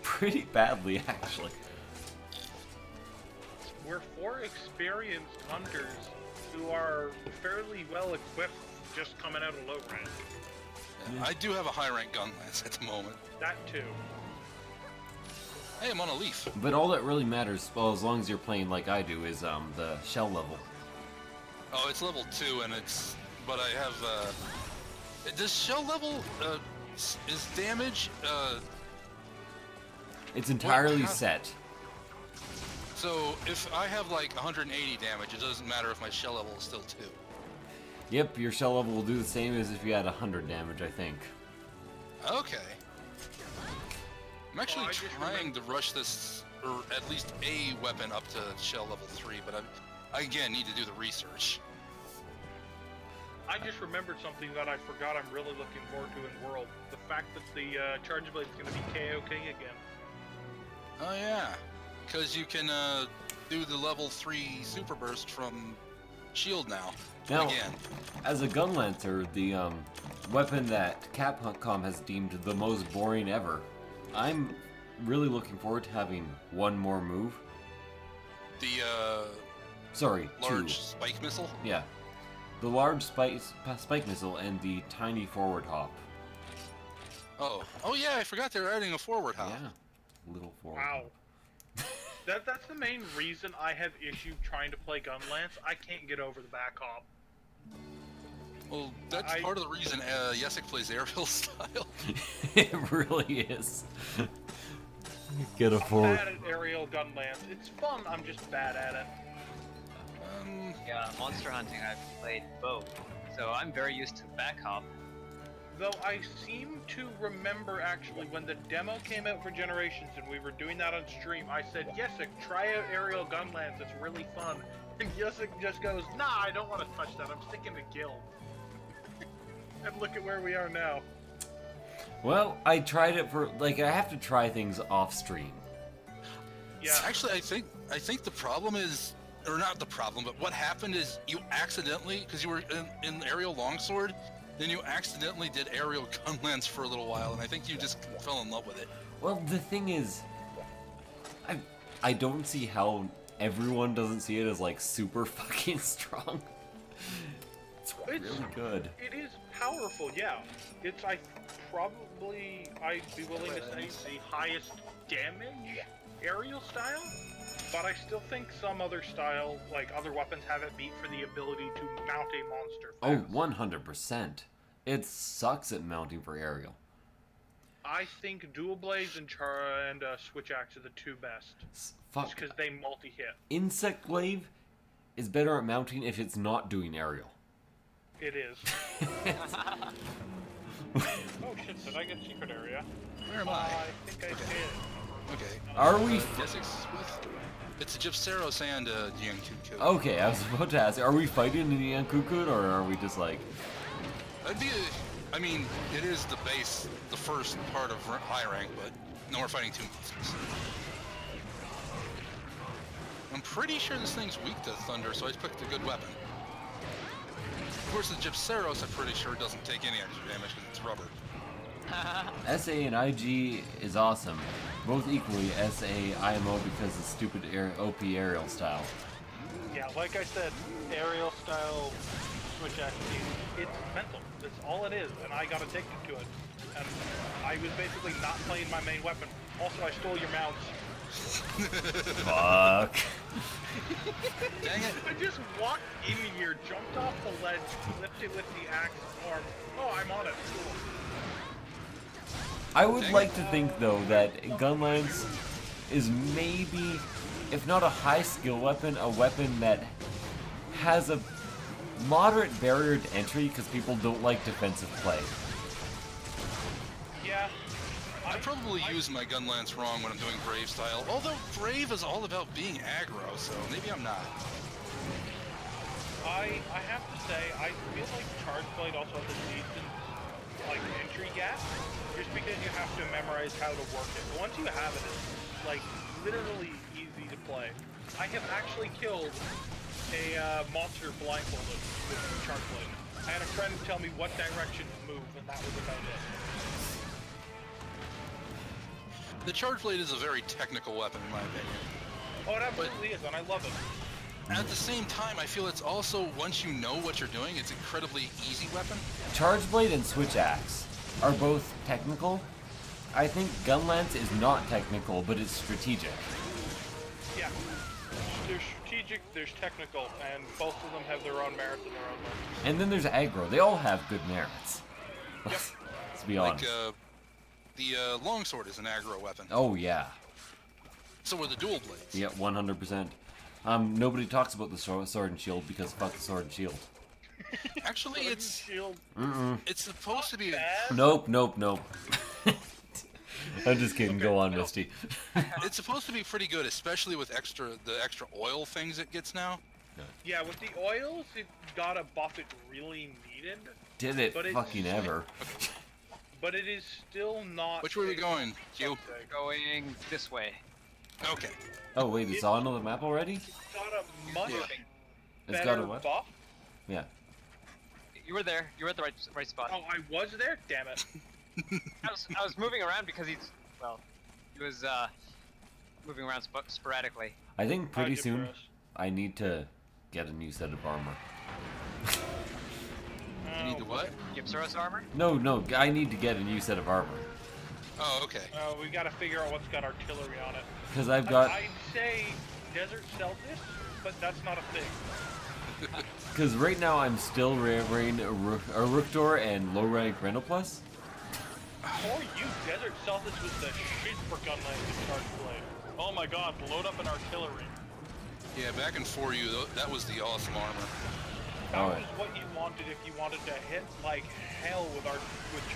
Pretty badly, actually. We're 4 experienced hunters who are fairly well equipped just coming out of low rank. I do have a high rank gun lance at the moment. That too. Hey, I'm on a leaf. But all that really matters, well, as long as you're playing like I do, is the shell level. Oh, it's level 2, and it's... But I have, Does shell level, is damage, It's entirely how- set. So, if I have, like, 180 damage, it doesn't matter if my shell level is still 2. Yep, your shell level will do the same as if you had 100 damage, I think. Okay. I'm actually Well, I just trying to rush this, or at least a weapon up to shell level 3, but I again need to do the research. I just remembered something that I forgot I'm really looking forward to in World. The fact that the Charge Blade is going to be KO King again. Oh yeah, because you can do the level 3 super burst from shield now. Now, Again. as a gun lancer, the weapon that Capcom has deemed the most boring ever, I'm really looking forward to having one more move. The Sorry, large two. spike missile. Yeah. The large spike missile and the tiny forward hop. Oh yeah, I forgot they're adding a forward hop. Yeah. Little forward Wow. hop. That's the main reason I have issue trying to play Gunlance. I can't get over the back hop. Well, that's part of the reason Yesek plays aerial style. It really is. Get a forward. Bad at aerial Gunlance. It's fun, I'm just bad at it. Yeah, monster hunting I've played both, so I'm very used to back hop. Though I seem to remember actually when the demo came out for Generations and we were doing that on stream, I said, Yesek, try out aerial Gunlance, it's really fun. And Yesek just goes, nah, I don't want to touch that, I'm sticking to Guild. And look at where we are now. Well, I tried it for, like, I have to try things off stream. Yeah. Actually, I think the problem is, or not the problem, but what happened is you accidentally, because you were in aerial longsword, then you accidentally did aerial gunlance for a little while, and I think you just fell in love with it. Well, the thing is, I don't see how everyone doesn't see it as, like, super fucking strong. It's really good. It is powerful, yeah. It's, I'd be willing to say, the highest damage aerial style, but I still think some other style, like other weapons, have it beat for the ability to mount a monster fast. Oh, 100%. It sucks at mounting for aerial. I think dual blades and switch axe are the two best. Fuck. Just because they multi-hit. Insect glaive is better at mounting if it's not doing aerial. It is. Oh shit, did I get secret area? Where am I? I think I did. Okay. Are we? It's a Gypseros and a Yankuku. Okay, I was about to ask, are we fighting in the Yankukun, or are we just like... I mean, it is the base, the first part of high rank, but no, we're fighting two monsters. I'm pretty sure this thing's weak to thunder, so I picked a good weapon. Of course, the Gypseros, I'm pretty sure, doesn't take any extra damage because it's rubber. SA and IG is awesome. Both equally SA, IMO because of stupid OP aerial style. Yeah, like I said, aerial style switch axe, it's mental. That's all it is, and I got addicted to it. And I was basically not playing my main weapon. Also, I stole your mounts. Fuck. Dang it. I just walked in here, jumped off the ledge, flipped it with the axe arm. Oh, I'm on it. Cool. I would like to think, though, that Gunlance is maybe, if not a high skill weapon, a weapon that has a moderate barrier to entry because people don't like defensive play. Yeah. I probably use my Gunlance wrong when I'm doing Brave style, although Brave is all about being aggro, so maybe I'm not. I have to say, I feel like Charge Blade also has a decent, like, entry gap, just because you have to memorize how to work it. But once you have it, it's, like, literally easy to play. I have actually killed a monster blindfolded with Charge Blade. I had a friend tell me what direction to move, and that was about it. The Charge Blade is a very technical weapon, in my opinion. Oh, it absolutely is, and I love it. At the same time, I feel it's also, once you know what you're doing, it's an incredibly easy weapon. Charge Blade and Switch Axe are both technical, I think Gunlance is not technical, but it's strategic. Yeah. There's strategic, there's technical, and both of them have their own merits and their own merits. And then there's aggro. They all have good merits. Yep. Let's be honest. Like, the longsword is an aggro weapon. Oh, yeah. So are the dual blades. Yeah, 100%. Nobody talks about the sword and shield because fuck the sword and shield. Actually, it's Shield. it's supposed to be. Nope. I'm just kidding. Go on, Misty. It's supposed to be pretty good, especially with the extra oil things it gets now. Yeah, with the oils, it got a buff it really needed. Did it But it's- fucking ever. But it is still not. Which way are we going, Q? Going this way. Okay. Oh, wait, it's on the map already? It's got a much It's better got a what? buff. Yeah. You were there. You were at the right spot. Oh, I was there? Damn it. I was moving around because he was moving around sporadically. I think pretty How'd you soon press? I need to get a new set of armor. You need to what? Ypsiros armor? No, I need to get a new set of armor. Oh, okay. We gotta figure out what's got artillery on it. Because I've got... I'd say Desert Celtics, but that's not a thing. Because right now I'm still wearing a Rookdor and low rank Rental Plus. For you, Desert Celtics was the shit for Gunland and Charge Blade. Oh my god, load up an artillery. Yeah, back in 4U, that was the awesome armor. That Alright. was what you wanted if you wanted to hit like hell with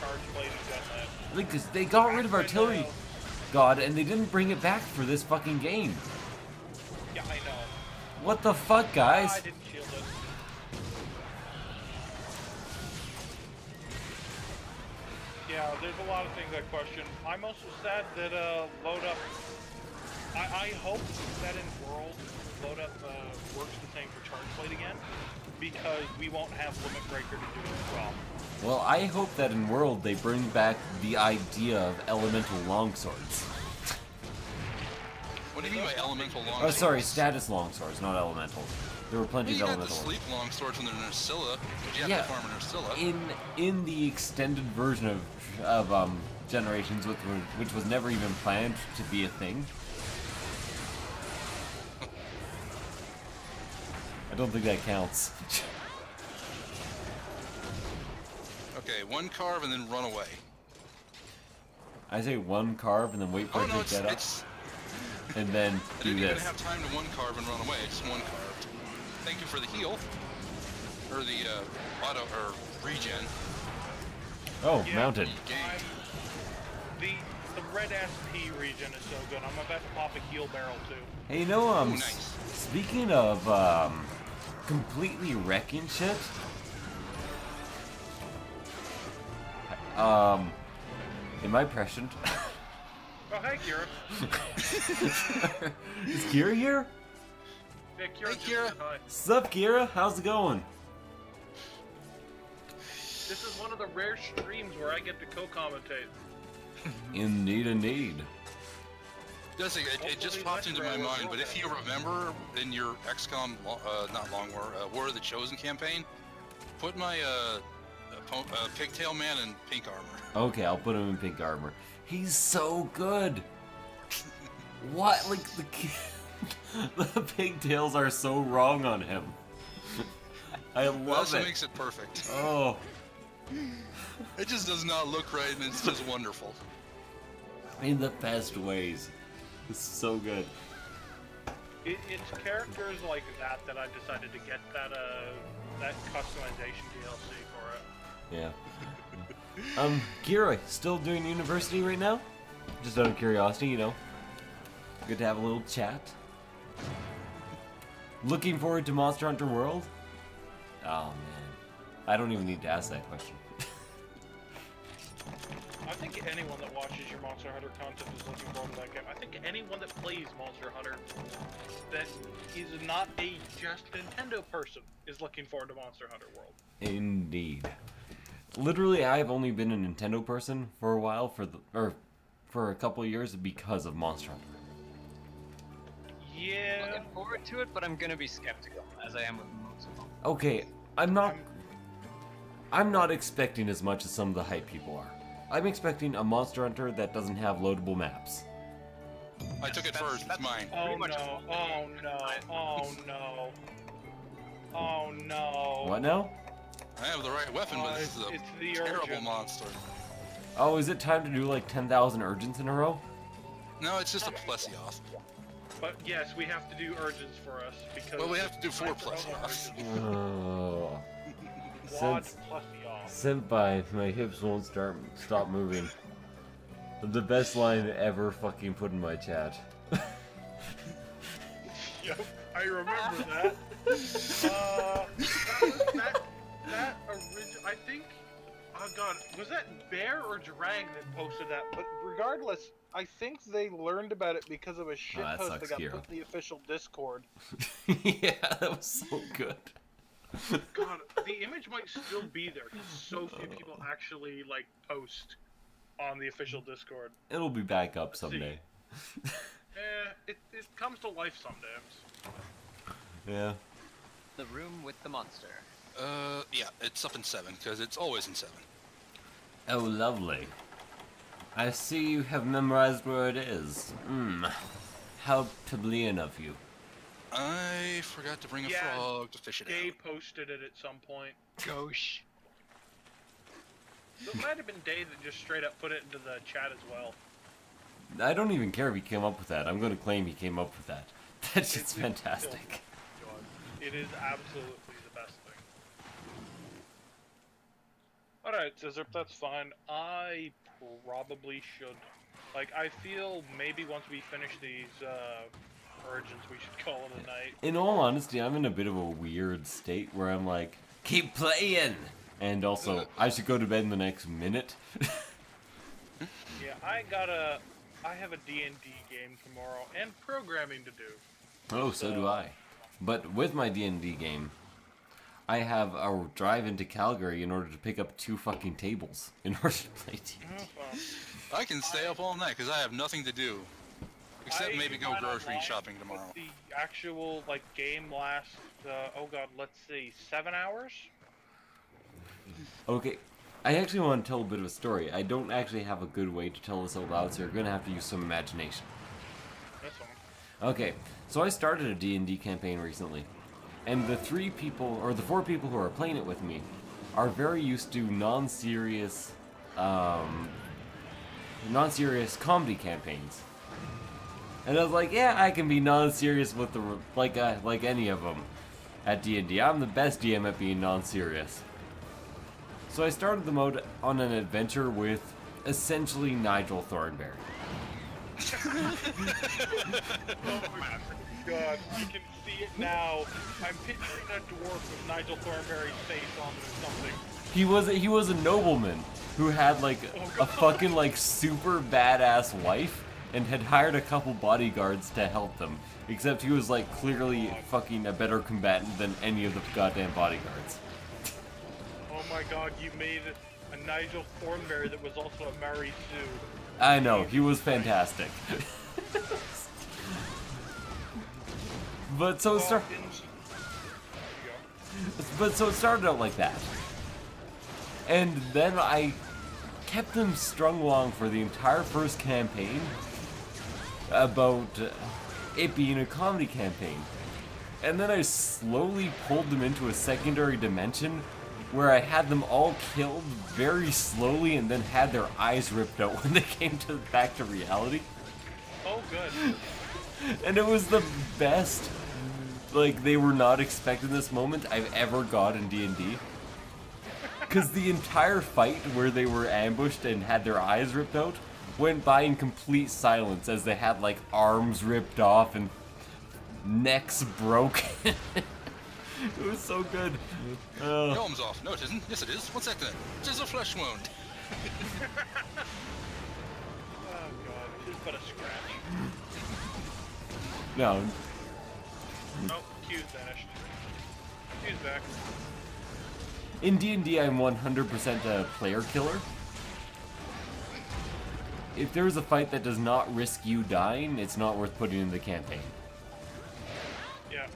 Charge Blade and Gunland. Like, 'cause they got rid of artillery, God, and they didn't bring it back for this fucking game. Yeah, I know. What the fuck, guys? I didn't shield it. Yeah, there's a lot of things I question. I'm also sad that load up. I hope that in World, load up works the same for Charge Blade again, because we won't have Limit Breaker to do it as well. Well, I hope that in World they bring back the idea of elemental longswords. What do you mean by elemental longswords? Oh, sorry, status longswords, not elemental. There were plenty You of got the elemental ones. sleep longswords when they're in Ursula, but you have Yeah. to farm in Ursula. In the extended version of Generations, which was never even planned to be a thing. I don't think that counts. Okay, one carve and then run away. I say one carve and then wait for Oh it no, to get up, it's and then I do didn't even this. have time to one carve and run away. It's one carved. Thank you for the heal. Or the auto or regen. Oh, Yeah. mounted. Gained. The red SP region is so good. I'm about to pop a heal barrel too. Hey, you know, Ooh, nice. speaking of completely wrecking shit. Am I prescient? Oh, hey, Kira. Is Kira here? Yeah, Kira. Hey, just Kira. said hi. Sup, Kira? How's it going? This is one of the rare streams where I get to co-commentate. Indeed. It just popped into my mind, but if you remember in your XCOM, not Long War, War of the Chosen campaign, put my Pigtail Man in pink armor. Okay, I'll put him in pink armor. He's so good. What? Like the pigtails are so wrong on him. I That's love what it. makes it perfect. Oh, It just does not look right, and it's just wonderful. in the best ways. It's so good. It's characters like that I decided to get that customization DLC for it. Yeah. Kira, still doing university right now? Just out of curiosity, you know. Good to have a little chat. Looking forward to Monster Hunter World? Oh man. I don't even need to ask that question. I think anyone that watches your Monster Hunter content is looking forward to that game. I think anyone that plays Monster Hunter that is not a just Nintendo person is looking forward to Monster Hunter World. Indeed. Literally, I've only been a Nintendo person for a while, for a couple of years because of Monster Hunter. Yeah. Looking forward to it, but I'm gonna be skeptical, as I am with most of them. Okay, I'm not expecting as much as some of the hype people are. I'm expecting a Monster Hunter that doesn't have loadable maps. I took it first. It's mine. Oh no! Oh no! Oh no! Oh no! What now? I have the right weapon, but this is it's the a terrible urgent. monster. Oh, is it time to do like 10,000 urgents in a row? No, it's just a Plesioth. But yes, we have to do urgents for us because. Well, we have to do 4 Plesioths. Oh. Quad Since- plus the off. Senpai, my hips won't stop moving. The best line ever fucking put in my chat. Yep, I remember that. That original. I think. Oh god, was that Bear or Drag that posted that? But regardless, I think they learned about it because of a shit that post that sucks, got Kiro. put in the official Discord. Yeah, that was so good. God, the image might still be there because so few people actually like post on the official Discord. It'll be back up Let's someday. It comes to life sometimes. Yeah. The room with the monster. Yeah, it's up in 7, because it's always in 7. Oh, lovely. I see you have memorized where it is. How plebeian of you. I forgot to bring a Yeah, frog to fish it Day out. posted it at some point. Gosh. So it might have been Day that just straight up put it into the chat as well. I don't even care if he came up with that. I'm going to claim he came up with that. That's just It's fantastic. It is absolutely the best thing. Alright, Scissor, that's fine. I probably should. Like, I feel maybe once we finish these, urgents, we should call it a night. In all honesty, I'm in a bit of a weird state where I'm like, keep playing! And also, I should go to bed in the next minute. Yeah, I have a D&D game tomorrow and programming to do. Oh, so do I. But with my D&D game, I have a drive into Calgary in order to pick up 2 fucking tables in order to play D&D. I can stay up all night, because I have nothing to do. Except maybe go went grocery online shopping with tomorrow. The actual, like, game lasts, oh god, let's see, 7 hours? Okay, I actually want to tell a bit of a story. I don't actually have a good way to tell this out loud, so you're going to have to use some imagination. That's all. Okay, so I started a D&D campaign recently, and the 4 people who are playing it with me are very used to non-serious comedy campaigns. And I was like, yeah, I can be non-serious with the like any of them at D&D. I'm the best DM at being non-serious. So I started them out on an adventure with essentially Nigel Thornberry. Oh my god, you can see it now. I'm picturing a dwarf with Nigel Thornberry's face on it or something. He was a nobleman who had like a fucking like super badass wife and had hired a couple bodyguards to help them. Except he was like clearly fucking a better combatant than any of the goddamn bodyguards. Oh my god, you made a Nigel Thornberry that was also a Mary Sue. I know, he was fantastic. But so it started out like that. And then I kept them strung along for the entire first campaign about it being a comedy campaign. And then I slowly pulled them into a secondary dimension where I had them all killed very slowly and then had their eyes ripped out when they came back to reality. Oh, good. And it was the best, like, they were not expecting this moment I've ever got in D&D. Because the entire fight where they were ambushed and had their eyes ripped out went by in complete silence as they had, like, arms ripped off and necks broken. It was so good. Your arm's off. No, it isn't. Yes, it is. What's that then? Just a flesh wound. Oh god, just but a scratch. No. Oh, Q's vanished. Q's back. In D&D, I'm 100% a player killer. If there's a fight that does not risk you dying, it's not worth putting in the campaign. Yeah.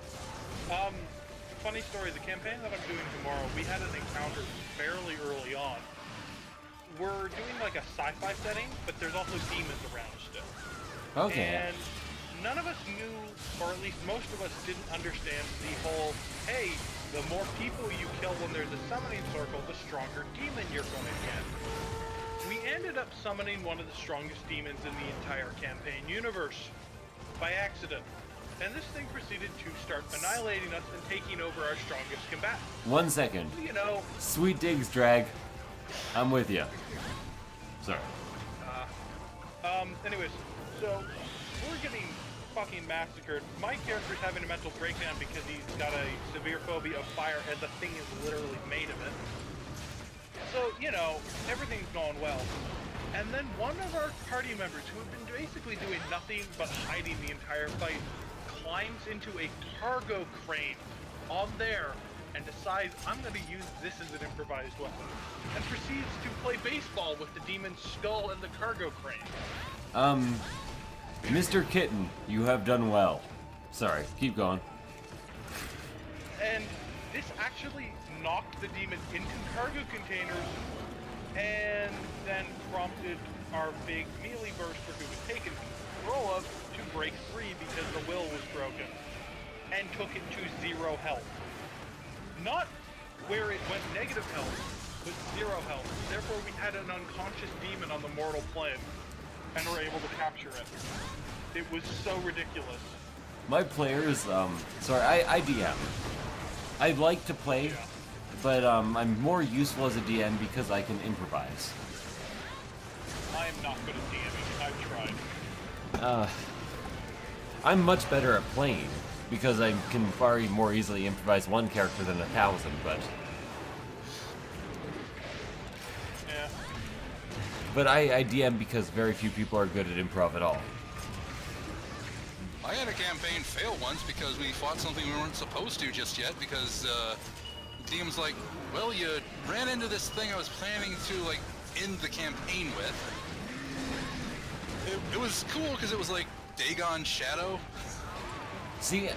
Funny story, the campaign that I'm doing tomorrow, we had an encounter fairly early on we're doing like a sci-fi setting, but there's also demons around still. Okay. And none of us knew, or at least most of us didn't understand the whole, hey, the more people you kill when there's a summoning circle, the stronger demon you're going to get. We ended up summoning one of the strongest demons in the entire campaign universe by accident. And this thing proceeded to start annihilating us and taking over our strongest combatant. 1 second. You know... Sweet digs, Drag. I'm with you. Sorry. Anyways, so we're getting fucking massacred. My character's having a mental breakdown because he's got a severe phobia of fire and the thing is literally made of it. So, you know, everything's going well. And then one of our party members, who had been basically doing nothing but hiding the entire fight, climbs into a cargo crane on there and decides, I'm going to use this as an improvised weapon, and proceeds to play baseball with the demon's skull and the cargo crane. Mr. Kitten, you have done well. Sorry, keep going. And this actually knocked the demon into cargo containers, and then prompted our big melee burster, who was taken control of, to break free because the will was broken, and took it to 0 health. Not where it went negative health, but 0 health. Therefore, we had an unconscious demon on the mortal plane, and were able to capture it. It was so ridiculous. My players, sorry, I DM. I like to play, Yeah. but I'm more useful as a DM because I can improvise. I am not good at DMing. I've tried. I'm much better at playing because I can far more easily improvise one character than 1,000, but... Yeah. But I DM because very few people are good at improv at all. I had a campaign fail once because we fought something we weren't supposed to just yet because the DM's like, well, you ran into this thing I was planning to, like, end the campaign with. It was cool because it was like Dagon Shadow. See,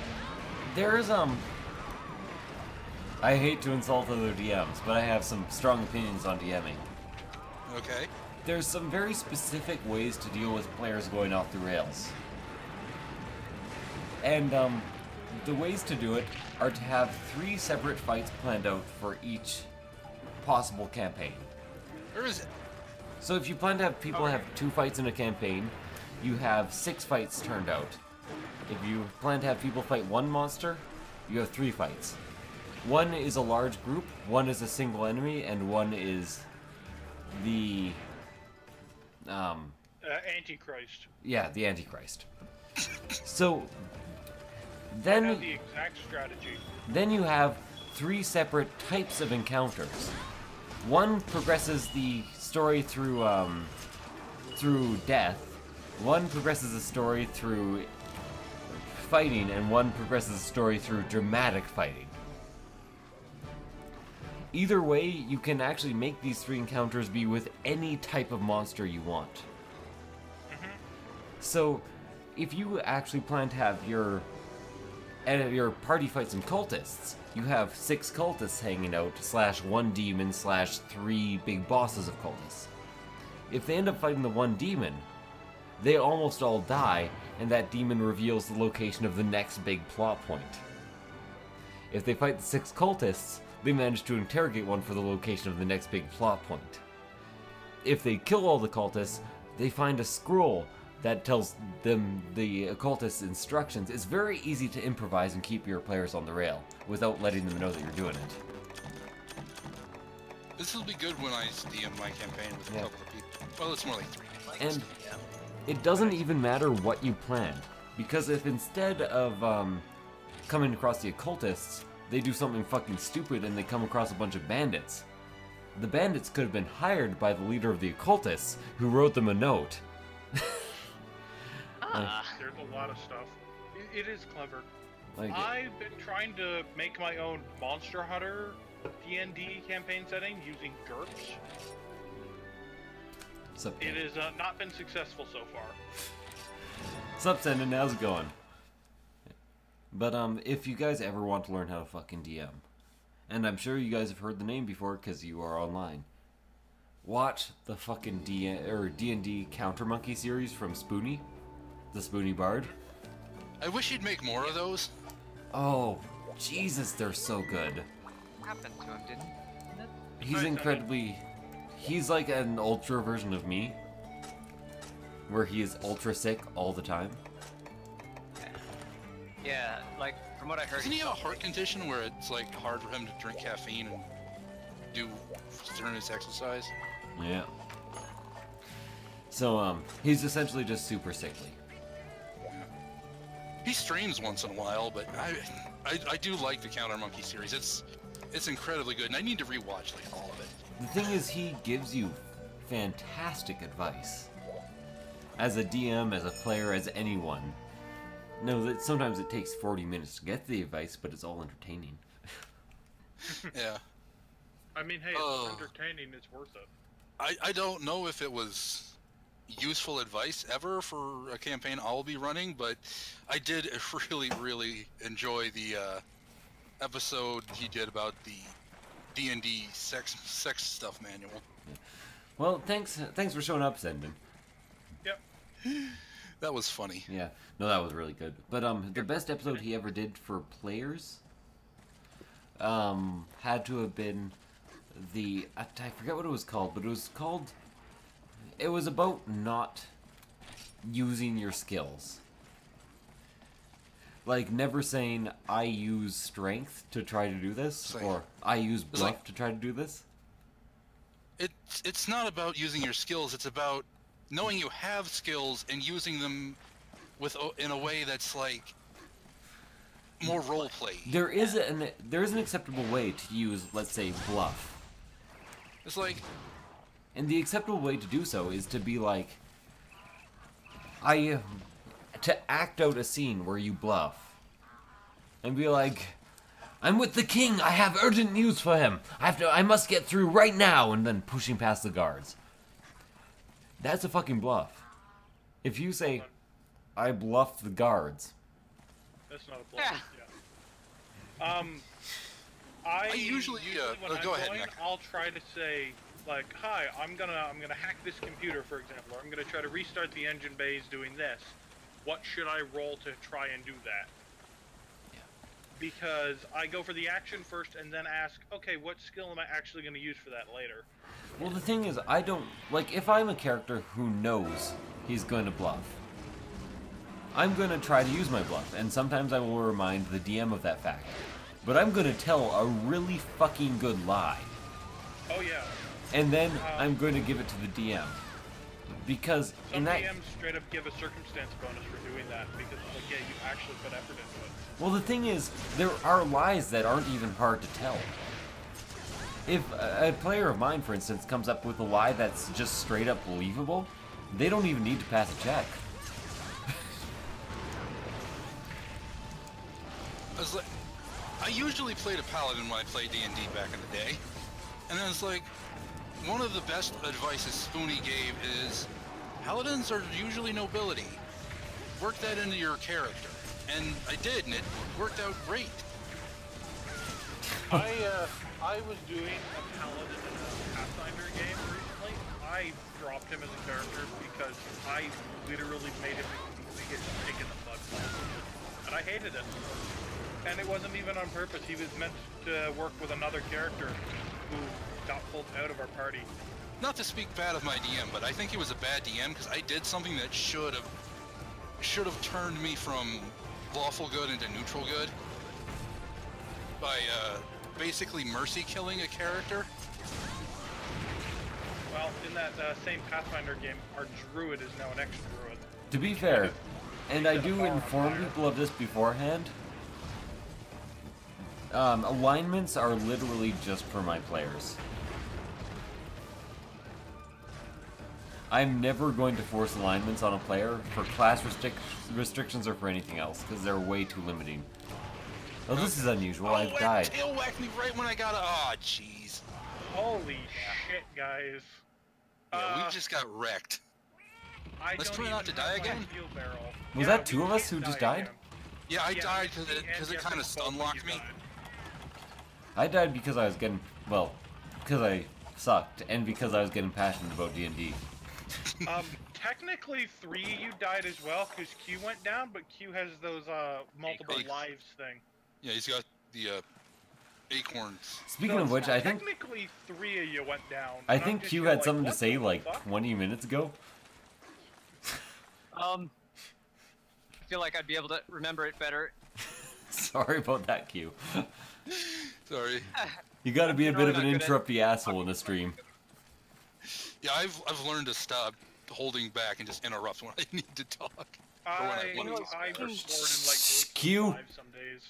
there's, I hate to insult other DMs, but I have some strong opinions on DMing. Okay. There's some very specific ways to deal with players going off the rails. And, the ways to do it are to have 3 separate fights planned out for each possible campaign. Where is it? So if you plan to have people have 2 fights in a campaign, you have 6 fights turned out. If you plan to have people fight 1 monster, you have 3 fights. 1 is a large group, 1 is a single enemy, and 1 is the... Antichrist. yeah, the Antichrist. So... I then... know the exact strategy. Then you have 3 separate types of encounters. 1 progresses the story through death. 1 progresses the story through fighting, and 1 progresses the story through dramatic fighting. Either way, you can actually make these 3 encounters be with any type of monster you want. So, if you actually plan to have your party fight some cultists, you have 6 cultists hanging out, / 1 demon / 3 big bosses of cultists. If they end up fighting the 1 demon, they almost all die, and that demon reveals the location of the next big plot point. If they fight the 6 cultists, they manage to interrogate one for the location of the next big plot point. If they kill all the cultists, they find a scroll that tells them the occultist's instructions. It's very easy to improvise and keep your players on the rail without letting them know that you're doing it. This will be good when I DM my campaign with a couple of people. Well, it's more like 3. And it doesn't even matter what you planned, because if instead of coming across the occultists, they do something fucking stupid and they come across a bunch of bandits, the bandits could have been hired by the leader of the occultists, who wrote them a note. There's a lot of stuff. It is clever. Like, I've been trying to make my own Monster Hunter D&D campaign setting using GURPS. sup, It has not been successful so far. sup, Sendin, how's it going? But if you guys ever want to learn how to fucking DM, and I'm sure you guys have heard the name before because you are online, watch the fucking D&D Counter Monkey series from Spoonie, the Spoonie Bard. I wish he'd make more of those. Oh, Jesus, they're so good. Happened to him, didn't it? He's incredibly... He's like an ultra version of me, where he is ultra sick all the time. Yeah, like, from what I heard... Doesn't he have a heart condition where it's, like, hard for him to drink caffeine and do strenuous exercise? Yeah. So, he's essentially just super sickly. He streams once in a while, but I do like the Counter Monkey series. It's incredibly good, and I need to rewatch, like, all of it. The thing is, he gives you fantastic advice. As a DM, as a player, as anyone. No, that sometimes it takes 40 minutes to get the advice, but it's all entertaining. Yeah. I mean, hey, it's entertaining, it's worth it. I don't know if it was useful advice ever for a campaign I'll be running, but I did really, really enjoy the episode he did about the D&D sex stuff manual. Yeah. Well, thanks for showing up, Zendon. Yep. That was funny. Yeah, no, that was really good. But the best episode he ever did for players had to have been the I forget what it was called, but it was about not using your skills. Like never saying I use strength to try to do this, or I use bluff to try to do this. It's not about using your skills. It's about knowing you have skills and using them in a way that's like more role play. There is an acceptable way to use, let's say, bluff. It's like, and the acceptable way to do so is to be like, to act out a scene where you bluff, and be like, I'm with the king. I have urgent news for him. I must get through right now, and then pushing past the guards. That's a fucking bluff. If you say, I bluff the guards. That's not a bluff. Yeah. I usually when I'm going, I'll try to say, like, hi, I'm gonna hack this computer, for example, or I'm gonna try to restart the engine bays doing this. What should I roll to try and do that? Yeah. Because I go for the action first and then ask, okay, what skill am I actually gonna use for that later? Well, the thing is, I don't, like, if I'm a character who knows he's going to bluff, I'm going to try to use my bluff, and sometimes I will remind the DM of that fact. But I'm going to tell a really fucking good lie. Oh, yeah. And then I'm going to give it to the DM. Because some in that... DMs straight up give a circumstance bonus for doing that, because, like, yeah, you actually put effort into it. Well, the thing is, there are lies that aren't even hard to tell. If a player of mine, for instance, comes up with a lie that's just straight up believable, they don't even need to pass a check. I usually played a paladin when I played D&D back in the day, and then it's like, one of the best advices Spoonie gave is, paladins are usually nobility. Work that into your character. And I did, and it worked out great. I was doing a paladin in a Pathfinder game recently. I dropped him as a character because I literally made him the biggest pig in the mud. And I hated it. And it wasn't even on purpose. He was meant to work with another character who got pulled out of our party. Not to speak bad of my DM, but I think he was a bad DM because I did something that should have turned me from lawful good into neutral good by basically mercy killing a character. Well, in that same Pathfinder game, our druid is now an ex-druid. To be fair, and I do inform people of this beforehand, alignments are literally just for my players. I'm never going to force alignments on a player for class restrictions or for anything else, because they're way too limiting. Oh, this is unusual. I've died. Tail whacked me right when I got a... Oh, jeez. Holy shit, guys. Yeah, we just got wrecked. Let's try not to die again. Was that two of us who just died? Yeah, I died because it kind of stun-locked me. I died because I was getting... Well, because I sucked, and because I was getting passionate about D&D. Technically 3 you died as well, because Q went down, but Q has those multiple Acorns. lives thing. Yeah, he's got the acorns. Speaking of which, I think technically 3 of you went down. I and I'm think just Q here had like, something to what say the like fuck? 20 minutes ago. I feel like I'd be able to remember it better. Sorry about that, Q. Sorry. You gotta be a bit of an Really not good at interrupty asshole in the stream. Yeah, I've learned to stop holding back and just interrupt when I need to talk. Or when I want to record in like Q. groups of 5 some days.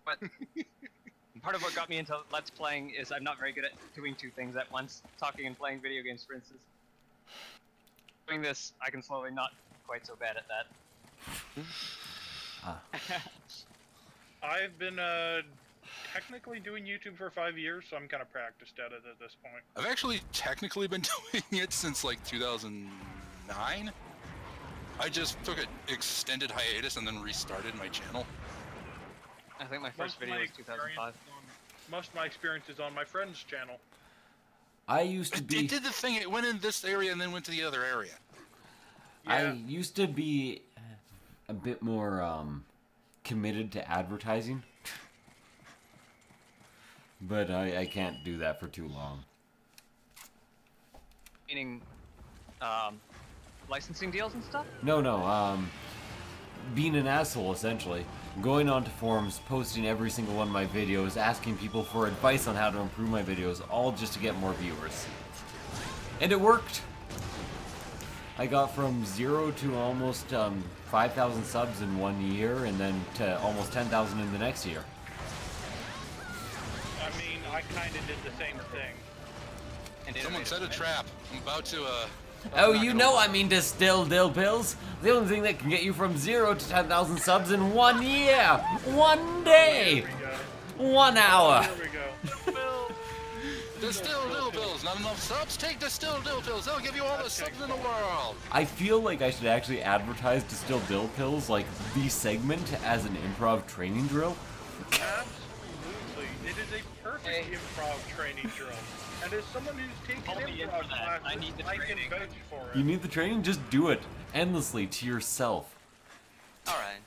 But part of what got me into Let's Playing is I'm not very good at doing 2 things at once. Talking and playing video games, for instance. Doing this, I can slowly not quite so bad at that. I've been technically doing YouTube for 5 years, so I'm kind of practiced at it at this point. I've actually technically been doing it since like 2009. I just took an extended hiatus and then restarted my channel. I think my first video was 2005. Most of my experience is on my friend's channel. I used to It be did the thing, it went in this area and then went to the other area. I Yeah. used to be a bit more committed to advertising. But I can't do that for too long. Meaning, licensing deals and stuff? No, being an asshole, essentially. Going onto forums, posting every single one of my videos, asking people for advice on how to improve my videos, all just to get more viewers. And it worked! I got from 0 to almost 5,000 subs in 1 year, and then to almost 10,000 in the next year. I mean, I kind of did the same thing. And Someone set a trap. I'm about to, Oh, you know I mean distill dill pills. The only thing that can get you from 0 to 10,000 subs in 1 year, 1 day, Here we go. 1 hour. Here we go. Distill dill pills. Not enough subs? Take distill dill pills. They'll give you all the subs in the world. I feel like I should actually advertise distill dill pills, like the segment, as an improv training drill. Absolutely. It is a perfect improv training drill. And as someone who's taken Call me in improv for that. classes, I need the I can training. vouch for it. You need the training? Just do it endlessly to yourself. Alright.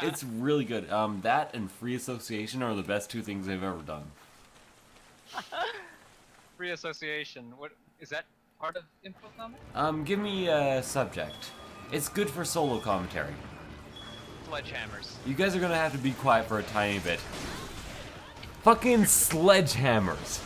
It's really good. That and free association are the best 2 things I've ever done. Free association. What is that part of info comment? Give me a subject. It's good for solo commentary. Sledgehammers. You guys are gonna have to be quiet for a tiny bit. Fucking sledgehammers.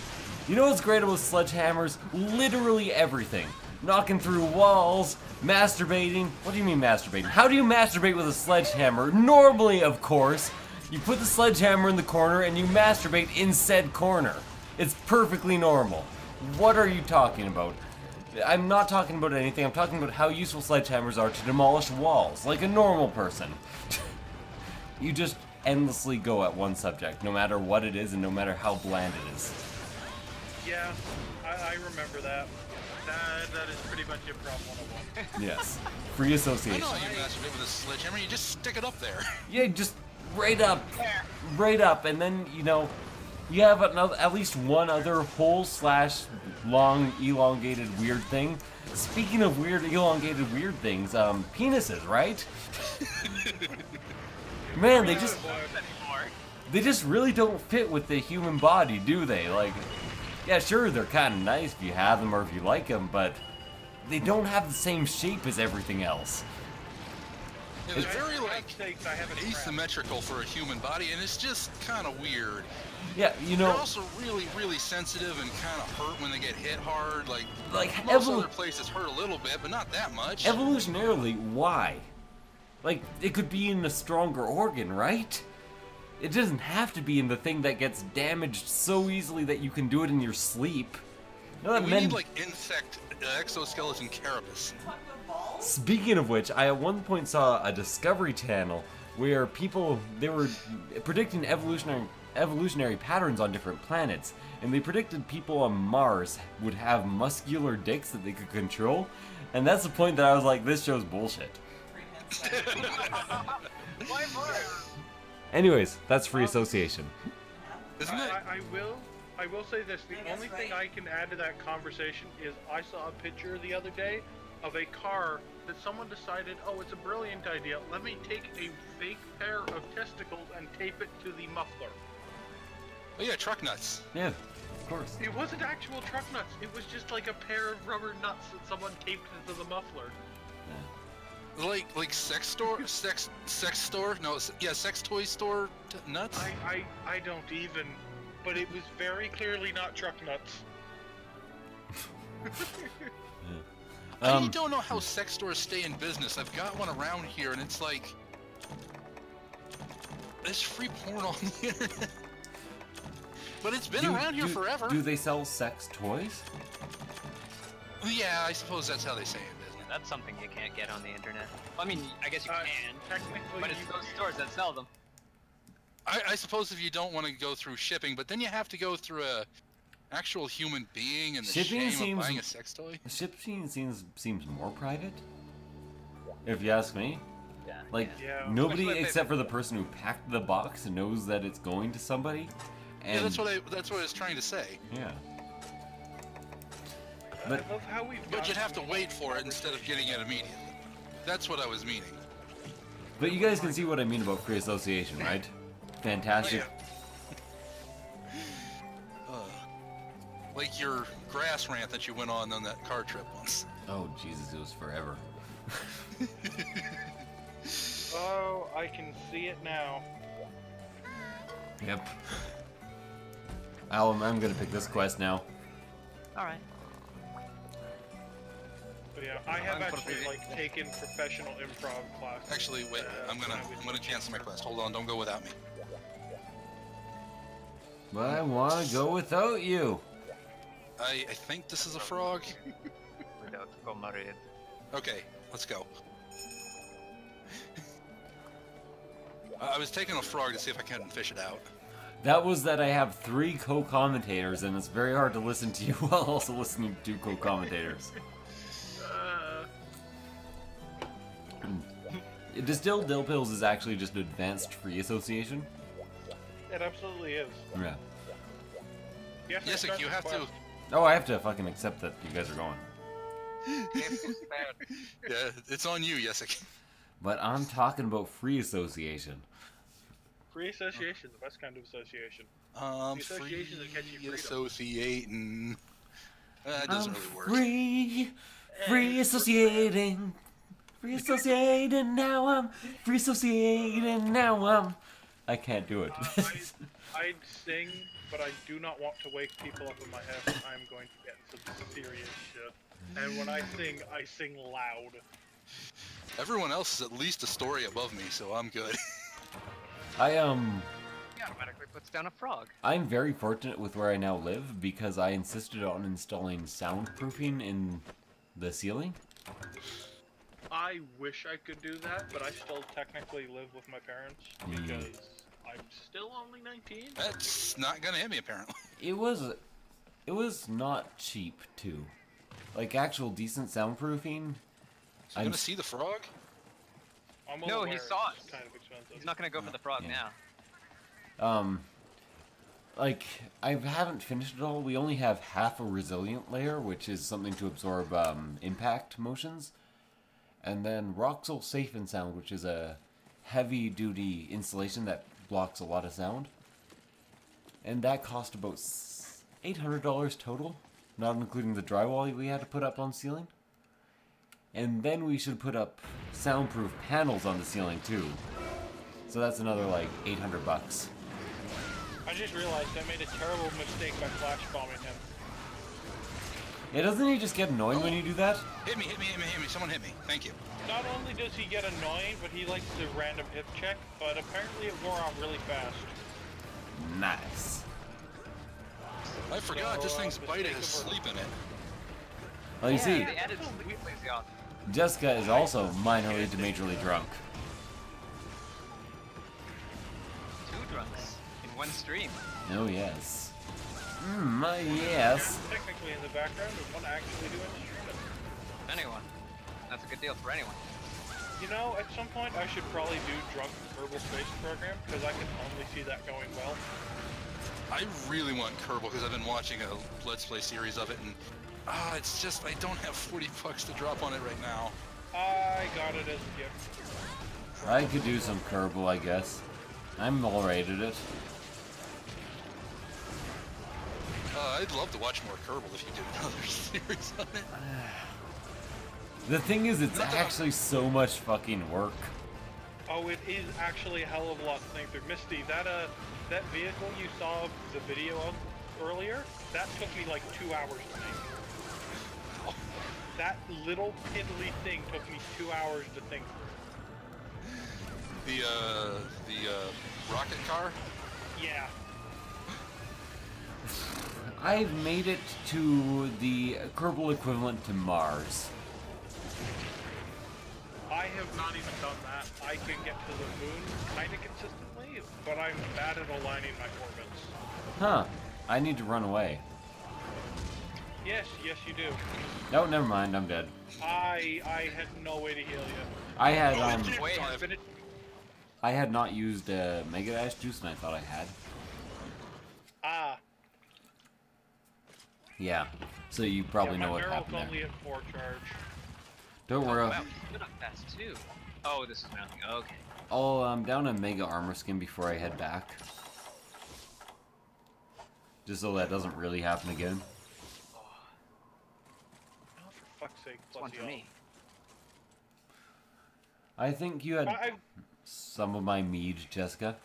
You know what's great about sledgehammers? Literally everything. Knocking through walls, masturbating. What do you mean masturbating? How do you masturbate with a sledgehammer? Normally, of course, you put the sledgehammer in the corner and you masturbate in said corner. It's perfectly normal. What are you talking about? I'm not talking about anything. I'm talking about how useful sledgehammers are to demolish walls, like a normal person. You just endlessly go at one subject, no matter what it is and no matter how bland it is. Yeah, I remember that. That is pretty much improv 101. Yes. Free I association. know how you masturbate with a sledgehammer. You just stick it up there. Yeah, just right up, and then, you know, you have at least one other whole / long, elongated weird thing. Speaking of weird, elongated weird things, penises, right? Man, they just really don't fit with the human body, do they? Like, yeah, sure, they're kind of nice if you have them or if you like them, but they don't have the same shape as everything else. Yeah, they're very, like, Sakes, I haven't tried. asymmetrical for a human body, and it's just kind of weird. Yeah, you know, They're also really, really sensitive and kind of hurt when they get hit hard. Like Like, most other places hurt a little bit, but not that much. evolutionarily, why? Like, it could be in a stronger organ, right? It doesn't have to be in the thing that gets damaged so easily that you can do it in your sleep. You know that We men... need like insect exoskeleton carapace. Speaking of which, I at one point saw a Discovery Channel where they were predicting evolutionary patterns on different planets, and they predicted people on Mars would have muscular dicks that they could control, and that's the point that I was like, this show's bullshit. Why Mars? Anyways, that's free association. Isn't it? I I will say this, the only thing I can add to that conversation is I saw a picture the other day of a car that someone decided, oh, it's a brilliant idea, let me take a fake pair of testicles and tape it to the muffler. Oh yeah, truck nuts. Yeah, of course. It wasn't actual truck nuts, it was just like a pair of rubber nuts that someone taped into the muffler. Like sex store? sex store? No, yeah, sex toy store nuts? I don't even, but it was very clearly not truck nuts. I don't know how sex stores stay in business. I've got one around here and it's like... There's free porn on the internet. But it's been around here forever. Do they sell sex toys? Yeah, I suppose that's how they say it. That's something you can't get on the internet. I mean, I guess you can, technically, but it's those stores that sell them. I suppose if you don't want to go through shipping, but then you have to go through a actual human being and the shame of buying a sex toy. Shipping seems more private, if you ask me. Yeah. Like, nobody except for the person who packed the box knows that it's going to somebody. And yeah, that's what I was trying to say. Yeah. But, I love how but you'd have to wait for it instead of getting it immediately. That's what I was meaning. But you guys can see what I mean about free association, right? Fantastic. Like your grass rant that you went on that car trip once. Oh, Jesus, it was forever. Oh, I can see it now. Yep. I'm gonna pick this quest now. Alright. But yeah, I have actually taken professional improv classes. Actually, wait, I'm gonna cancel my quest. Hold on, don't go without me. But I wanna go without you. I think this is a frog. Okay, let's go. I was taking a frog to see if I couldn't fish it out. That was that I have 3 co-commentators, and it's very hard to listen to you while also listening to 2 co-commentators. Distilled dill pills is actually just advanced free association. It absolutely is. Yeah. Yes, you have to. Oh, I have to fucking accept that you guys are going. Yeah, it's on you, Yesik. But I'm talking about free association. Free association, the best kind of association. The association that gets you freedom. Associating. That doesn't really work. Free associating. Free associating now free associating now I can't do it. I'd sing, but I do not want to wake people up in my head. I'm going to get into some serious shit. And when I sing loud. Everyone else is at least a story above me, so I'm good. He automatically puts down a frog. I'm very fortunate with where I now live because I insisted on installing soundproofing in the ceiling. I wish I could do that, but I still technically live with my parents because I'm still only 19. That's not gonna hit me, apparently. It was not cheap too, like actual decent soundproofing. So you gonna see the frog? No, he saw it. It's kind of expensive. He's not gonna go for the frog now. Like, I haven't finished it all. We only have half a resilient layer, which is something to absorb impact motions. And then Roxel Safe and Sound, which is a heavy-duty installation that blocks a lot of sound. And that cost about $800 total, not including the drywall we had to put up on the ceiling. And then we should put up soundproof panels on the ceiling too. So that's another like $800 bucks. I just realized I made a terrible mistake by flash bombing him. Yeah, doesn't he just get annoying when you do that? Hit me, someone hit me. Thank you. Not only does he get annoying, but he likes the random hip check, but apparently it wore off really fast. Nice. I forgot this thing's bite has sleep in it. Well, you see, They added sleep lazy on. Jessica is also minorly to majorly drunk. 2 drunks in one stream. Oh yes. Yes. Technically in the background, there's one actually doing streaming. Anyone. That's a good deal for anyone. You know, at some point I should probably do Drunk Herbal Space Program, because I can only see that going well. I really want Kerbal because I've been watching a Let's Play series of it, and it's just I don't have 40 bucks to drop on it right now. I got it as a gift. I could do some Kerbal, I guess. I'm alright at it. I'd love to watch more Kerbal if you did another series on it. The thing is, it's actually so much fucking work. Oh, it is actually a hell of a lot to think through. Misty, that vehicle you saw the video of earlier, that took me like 2 hours to make. That little piddly thing took me 2 hours to think through. The rocket car? Yeah. I've made it to the Kerbal equivalent to Mars. I have not even done that. I can get to the moon kind of consistently, but I'm bad at aligning my orbits. Huh. I need to run away. Yes, you do. No, never mind. I'm dead. I had no way to heal you. I had Wait, I had not used Mega Dash juice, and I thought I had. Ah. Yeah. So you probably know what happened my barrel's only there. at 4 charge. Don't worry. Wow, you're not fast too. Oh, this is mounting. Okay. I'll down a Mega Armor Skin before I head back. Just so that doesn't really happen again. Oh, for fuck's sake, It's one for me. I think you had some of my mead, Jessica.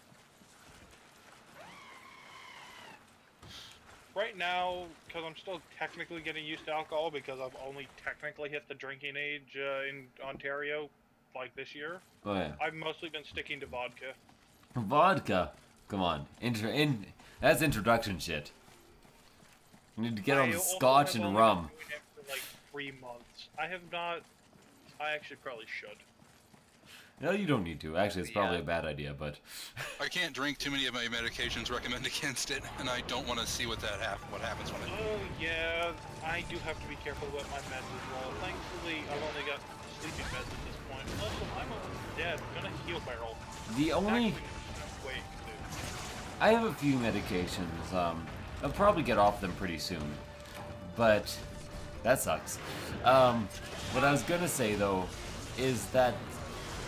Right now, because I'm still technically getting used to alcohol because I've only technically hit the drinking age in Ontario, like this year. Oh yeah. I've mostly been sticking to vodka. Vodka. Come on. That's introduction shit. You need to get on scotch and rum. I've been doing it for like 3 months. I have not. I actually probably should. No, you don't need to. Actually, it's probably a bad idea, but... I can't drink too many of my medications recommend against it, and I don't want to see what happens when it... Oh yeah, I do have to be careful about my meds as well. Thankfully, I've only got sleeping meds at this point. Also, I'm almost dead. I'm gonna heal barrel. The only... Wait, I have a few medications. I'll probably get off them pretty soon. But... that sucks. What I was gonna say, though, is that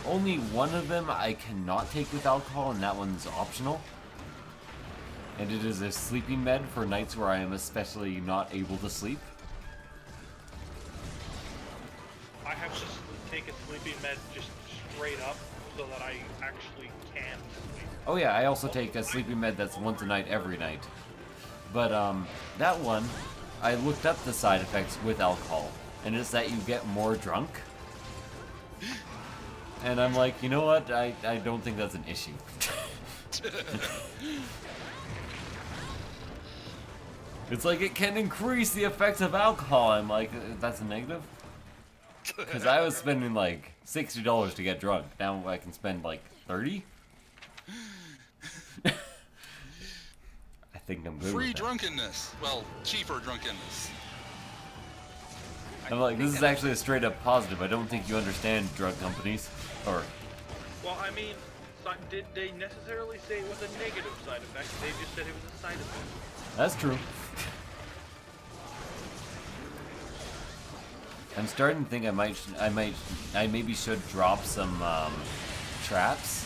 only one of them I cannot take with alcohol, and that one's optional. And it is a sleeping med for nights where I am especially not able to sleep. I have to take a sleeping med just straight up so that I actually can sleep. Oh yeah, I also take a sleeping med that's once a night every night. But that one, I looked up the side effects with alcohol, and it's that you get more drunk. And I'm like, you know what? I don't think that's an issue. It's like it can increase the effects of alcohol. I'm like, that's a negative? Because I was spending like $60 to get drunk. Now I can spend like 30. I think I'm good. Free drunkenness. Well, cheaper drunkenness. I'm like, this is actually a straight up positive. I don't think you understand drug companies. Or... well, I mean, did they necessarily say it was a negative side effect? They just said it was a side effect. That's true. I'm starting to think I maybe should drop some traps,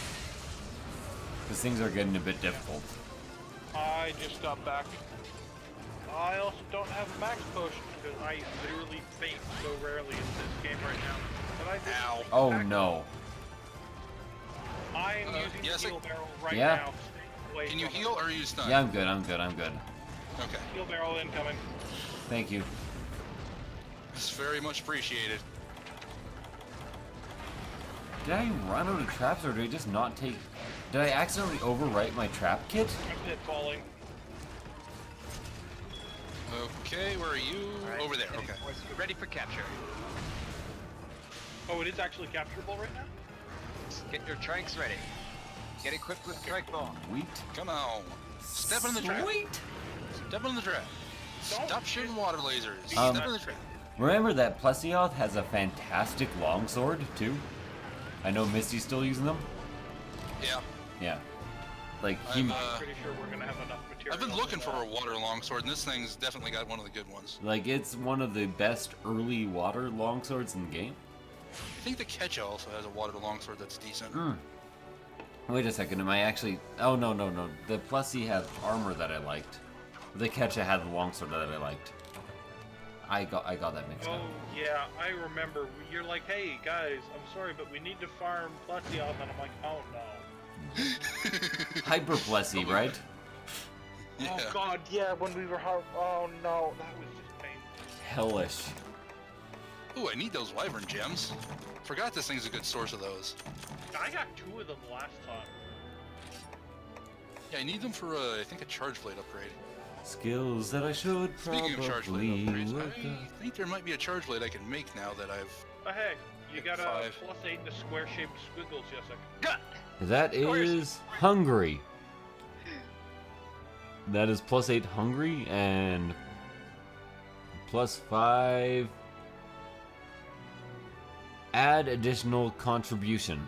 because things are getting a bit difficult. I just got back. I also don't have a max potion because I literally faint so rarely in this game right now. But I did. Ow. Oh no. I am using yes, the heal barrel right Yeah. now. Stay away Can you from heal it. or are you stunned? Yeah, I'm good. I'm good. I'm good. Okay. Heal barrel incoming. Thank you. It's very much appreciated. Did I run out of traps, or did I just not take... did I accidentally overwrite my trap kit? I'm hit falling. Okay, where are you? Right. Over there, okay. We're ready for capture. Oh, it is actually capturable right now? Get your trikes ready. Get equipped with trike bomb. Sweet. Come on. Step in the trap. Sweet. Step in the trap. Stop shooting water lasers. Um, Step in the trap. Remember that Plesioth has a fantastic longsword, too? I know Misty's still using them. Yeah. Yeah. Like I'm pretty sure we're gonna have enough material. I've been looking for that. a water longsword, and this thing's definitely got one of the good ones. like it's one of the best early water longswords in the game. I think the Ketcha also has a water longsword that's decent. Wait a second, am I actually? Oh no. The Plessy had armor that I liked. The Ketcha had the longsword that I liked. I got that mixed up. Oh yeah, I remember. You're like, hey guys, I'm sorry, but we need to farm Plessy off, and I'm like, oh no. Hyper Plessy, right? Yeah. Oh god, yeah, when we were oh no, that was just painful. Hellish. Ooh, I need those wyvern gems. Forgot this thing's a good source of those. I got 2 of them last time. Yeah, I need them for I think a charge blade upgrade. Skills that I should Speaking of charge blade probably upgrades, look I up. think there might be a charge blade I can make now that I've. Oh hey, you got a 5. +8 in the square-shaped squiggles, Jessica. That is Hungry. That is +8 Hungry and +5 add additional contribution.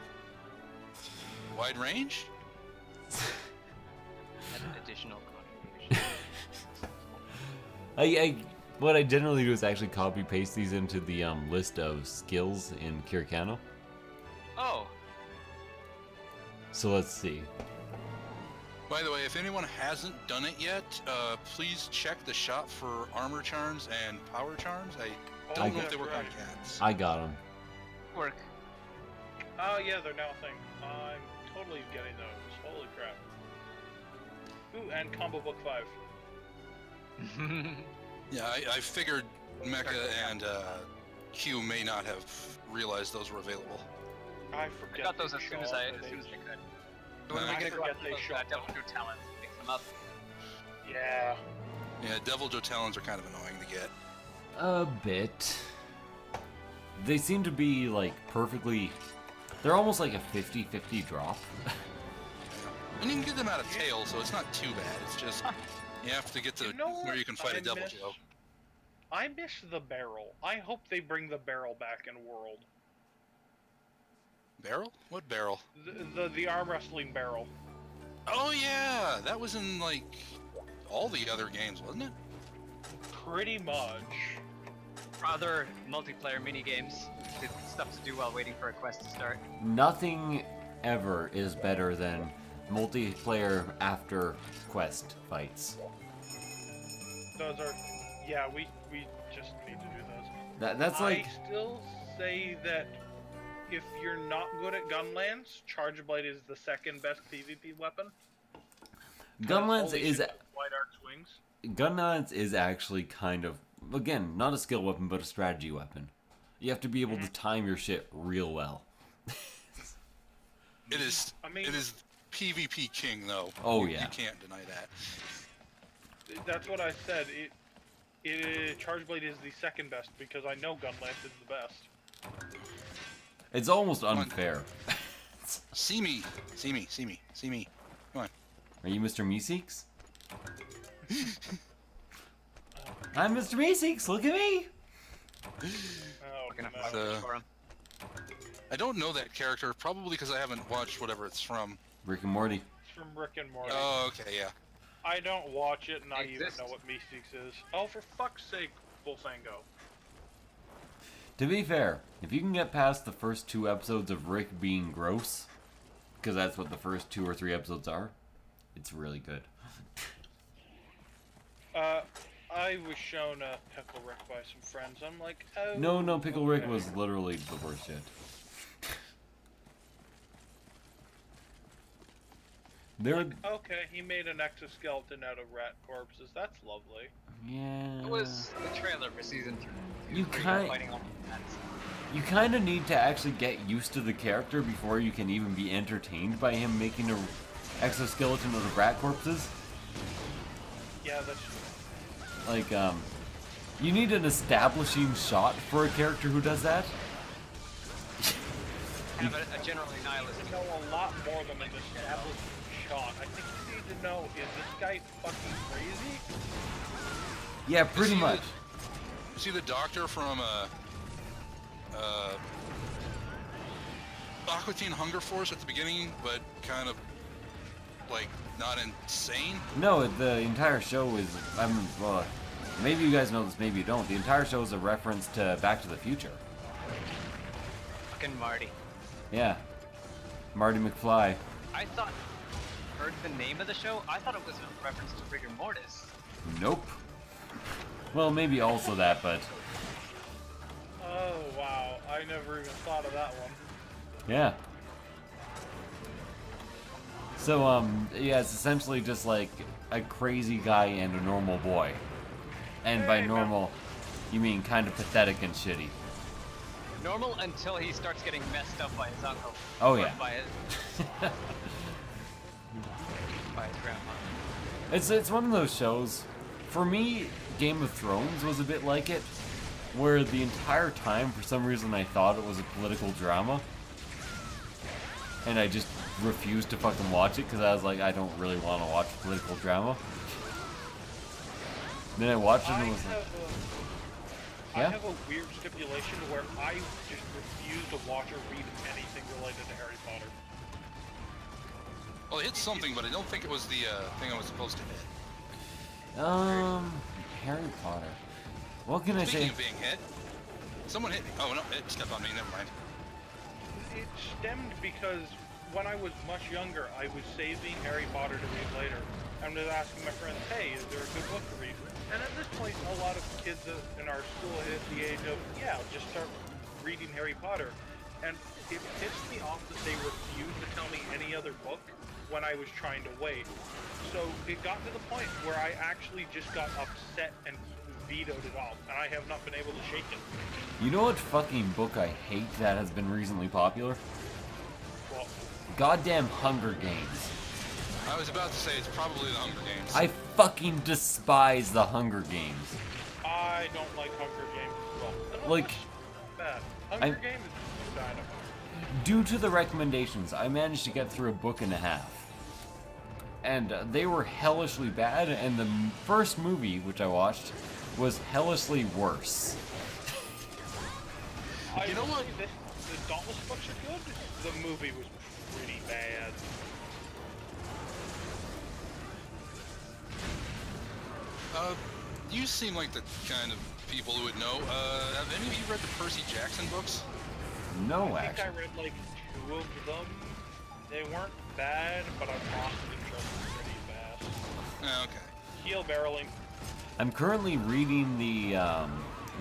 Wide range? Additional contribution. What I generally do is actually copy paste these into the list of skills in Kirikano. Oh, So let's see. By the way, if anyone hasn't done it yet, please check the shop for armor charms and power charms. I don't know if they work on cats. I got them. work. Oh yeah, they're now a thing. I'm totally getting those. Holy crap. Ooh, and combo book 5. Yeah, I figured Mecha and Q may not have realized those were available. I I forget. got those as they soon as show I up, could. When When I we get forget across they those show up. Devil Fruit talents, mix them up. Yeah. Yeah, Devil Joe Talons are kind of annoying to get. A bit. They seem to be like perfectly. They're almost like a 50-50 drop. And you can get them out of tail, so it's not too bad. It's just you have to get to You know where what you can fight I a Devil miss? Joe. I miss the barrel. I hope they bring the barrel back in World. Barrel? What barrel? The arm wrestling barrel. Oh yeah, that was in like all the other games, wasn't it? Pretty much. Other multiplayer mini games, stuff to do while waiting for a quest to start. Nothing ever is better than multiplayer after quest fights. Those are, yeah, we just need to do those. That's like I still say that if you're not good at Gunlance, Charge Blade is the second best PvP weapon. Gunlance Holy is shit, Wide Arc Swings. Gunlance is actually kind of, again, not a skill weapon but a strategy weapon. You have to be able to time your shit real well. It is. I mean- it is PvP king though. Oh, You yeah. can't deny that. That's what I said. Charge Blade is the second best because I know Gunlance is the best. It's almost unfair. See me, see me, see me, see me. Come on. Are you Mr. Meeseeks? I'm Mr. Meeseeks, look at me! Oh, Looking up no. So- for 'em. I don't know that character, probably because I haven't watched whatever it's from. Rick and Morty. It's from Rick and Morty. Oh, okay, yeah. I don't watch it, and I even Exists. know what Meeseeks is. Oh, for fuck's sake, Bullfango. To be fair, if you can get past the first 2 episodes of Rick being gross, because that's what the first 2 or 3 episodes are, it's really good. I was shown a Pickle Rick by some friends. I'm like, oh. No, Pickle Rick okay. was literally the worst shit. There, Okay, he made an exoskeleton out of rat corpses. That's lovely. yeah. It was the trailer for season 3. You where kind- fighting all the cats. You kind of need to actually get used to the character before you can even be entertained by him making a exoskeleton out of rat corpses. Yeah, that's. Like, you need an establishing shot for a character who does that. Have a generally nihilistic. You know a lot more than an established shot. I think you need to know, is this guy fucking crazy? Yeah, pretty See much. You see the doctor from Aqua Teen Hunger Force at the beginning, but kind of like not insane? No, the entire show is. Well, maybe you guys know this, maybe you don't. The entire show is a reference to Back to the Future. Fucking Marty. Yeah, Marty McFly. I heard the name of the show, I thought it was a reference to rigor mortis. Nope. Well, maybe also that, but Oh wow, I never even thought of that one. yeah. So, yeah, it's essentially just like a crazy guy and a normal boy. And by Hey, normal, you mean kind of pathetic and shitty. Normal until he starts getting messed up by his uncle. Oh, Or yeah. By his, by his grandma. It's one of those shows. For me, Game of Thrones was a bit like it, where the entire time, for some reason, I thought it was a political drama. And I just refused to fucking watch it because I was like, I don't really want to watch political drama. Then I watched it and it was like, I Yeah? have a weird stipulation where I just refuse to watch or read anything related to Harry Potter. Well, it hit something, but I don't think it was the thing I was supposed to hit. Harry Potter. What can I Speaking say? of being hit, someone hit. Oh no, it stepped on me. Never mind. It stemmed because when I was much younger, I was saving Harry Potter to read later. I'm just asking my friends, hey, is there a good book to read? And at this point, a lot of kids in our school hit the age of, yeah, just start reading Harry Potter. And it pissed me off that they refused to tell me any other book when I was trying to wait. So it got to the point where I actually just got upset and vetoed it all, and I have not been able to shake it. You know what fucking book I hate that has been recently popular? Well, Goddamn Hunger Games. I was about to say it's probably the Hunger Games. I fucking despise the Hunger Games. I don't like Hunger Games as well. They're not Like, much bad. Hunger Games is kind of. Due to the recommendations, I managed to get through a book and a half. And they were hellishly bad, and the first movie, which I watched, was hellishly worse. You know what? The Dauntless books are good. The movie was pretty bad. You seem like the kind of people who would know. Have any of you read the Percy Jackson books? No, I think actually. I read like 2 of them. They weren't bad, but I lost interest pretty fast. Okay. Heel barreling. I'm currently reading the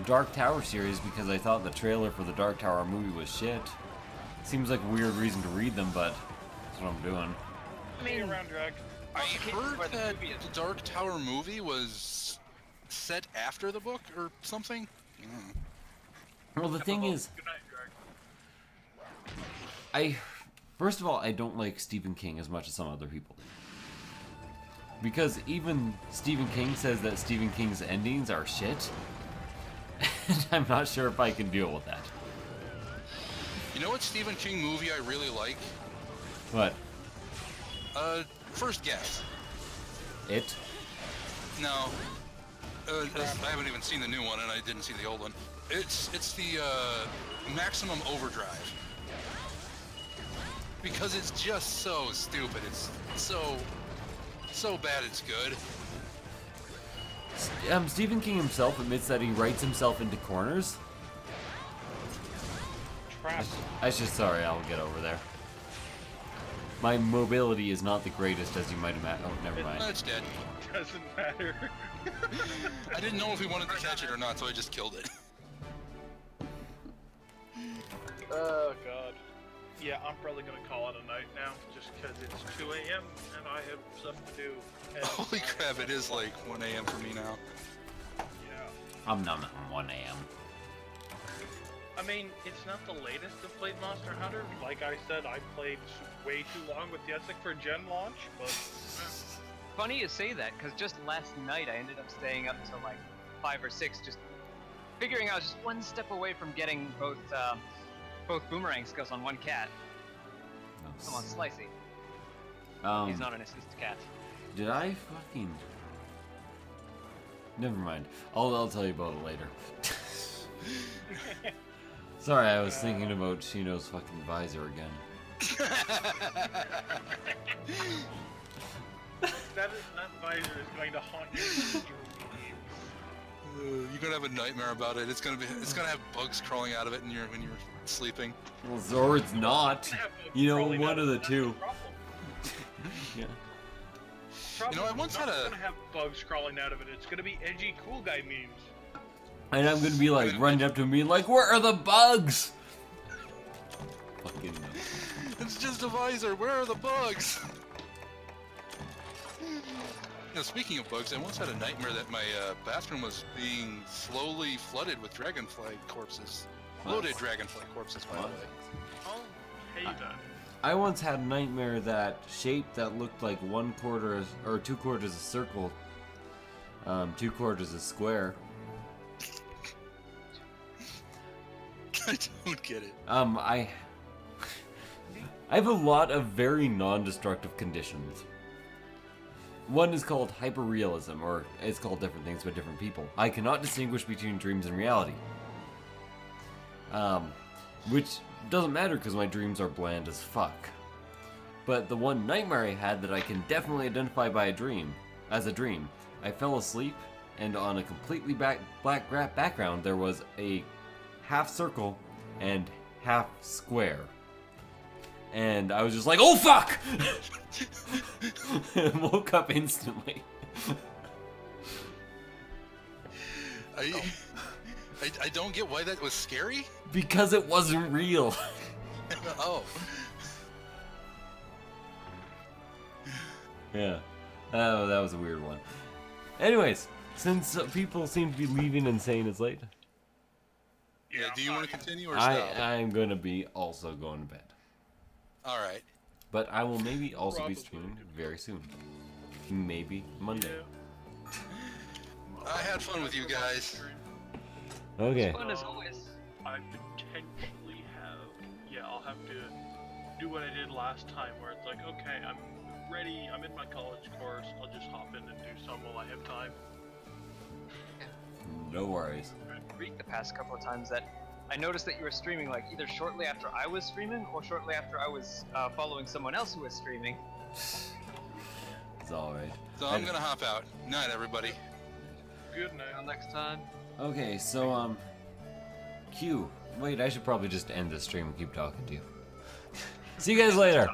Dark Tower series because I thought the trailer for the Dark Tower movie was shit. Seems like a weird reason to read them, but that's what I'm doing. I mean, around drag. I heard where the that movie is. the Dark Tower movie was set after the book or something. Well, the thing is, Good night, drag. first of all, I don't like Stephen King as much as some other people do. Because even Stephen King says that Stephen King's endings are shit. And I'm not sure if I can deal with that. You know what Stephen King movie I really like? What? First guess. It? No. I haven't even seen the new one, and I didn't see the old one. It's the Maximum Overdrive. Because it's just so stupid. It's so bad it's good. Stephen King himself admits that he writes himself into corners. Trap. Sorry, I'll get over there. My mobility is not the greatest, as you might imagine. Oh, never mind. It's dead. Doesn't matter. I didn't know if we wanted to catch it or not, so I just killed it. Oh god. Yeah, I'm probably gonna call it a night now, just because it's 2 a.m. and I have stuff to do. And Holy I crap, have it is like 1 a.m. for me now. Yeah. I'm not at 1 a.m. I mean, it's not the latest I've played Monster Hunter. Like I said, I played way too long with Yesik for Gen launch, but... Funny you say that, because just last night I ended up staying up till like 5 or 6, just figuring I was just one step away from getting both boomerang skills on one cat. Come on, Slicey. He's not an assist cat. Did I fucking... Never mind. I'll tell you about it later. Sorry, I was thinking about Shino's fucking visor again. That visor is going to haunt you in your dreams. You're gonna have a nightmare about it. It's gonna have bugs crawling out of it when you're sleeping. Well, Zord's not. You know, one of the two. Yeah. You know, I once had a. It's gonna have bugs crawling out of it. It's gonna be edgy cool guy memes. And I'm gonna be like running up to him, being like, "Where are the bugs?" Fucking. It's just a visor. Where are the bugs? Now, speaking of bugs, I once had a nightmare that my bathroom was being slowly flooded with dragonfly corpses. Loaded dragonfly corpses, by the way. Oh, hey then. I once had a nightmare that shape that looked like 1/4 or 2/4 a circle, 2/4 a square. I don't get it. I have a lot of very non-destructive conditions. One is called hyperrealism, or it's called different things by different people. I cannot distinguish between dreams and reality. Which doesn't matter because my dreams are bland as fuck. But the one nightmare I had that I can definitely identify by as a dream, I fell asleep and on a completely black background there was a half circle and half square. And I was just like, oh fuck! And woke up instantly. I don't get why that was scary. Because it wasn't real. Oh. Yeah. Oh, that was a weird one. Anyways, since people seem to be leaving and saying it's late. Yeah, do you want to continue or stop? I'm gonna be also going to bed. Alright. But I will maybe also be streaming very soon. Maybe Monday. I had fun with you guys. Okay. Fun as always. I potentially have. Yeah, I'll have to do what I did last time, where it's like, okay, I'm ready. I'm in my college course. I'll just hop in and do some while I have time. No worries. Read the past couple of times that I noticed that you were streaming like either shortly after I was streaming or shortly after I was following someone else who was streaming. It's alright. So I'm gonna hop out. Night, everybody. Good night. Until next time. Okay, so Q. Wait, I should probably just end this stream and keep talking to you. See you guys later.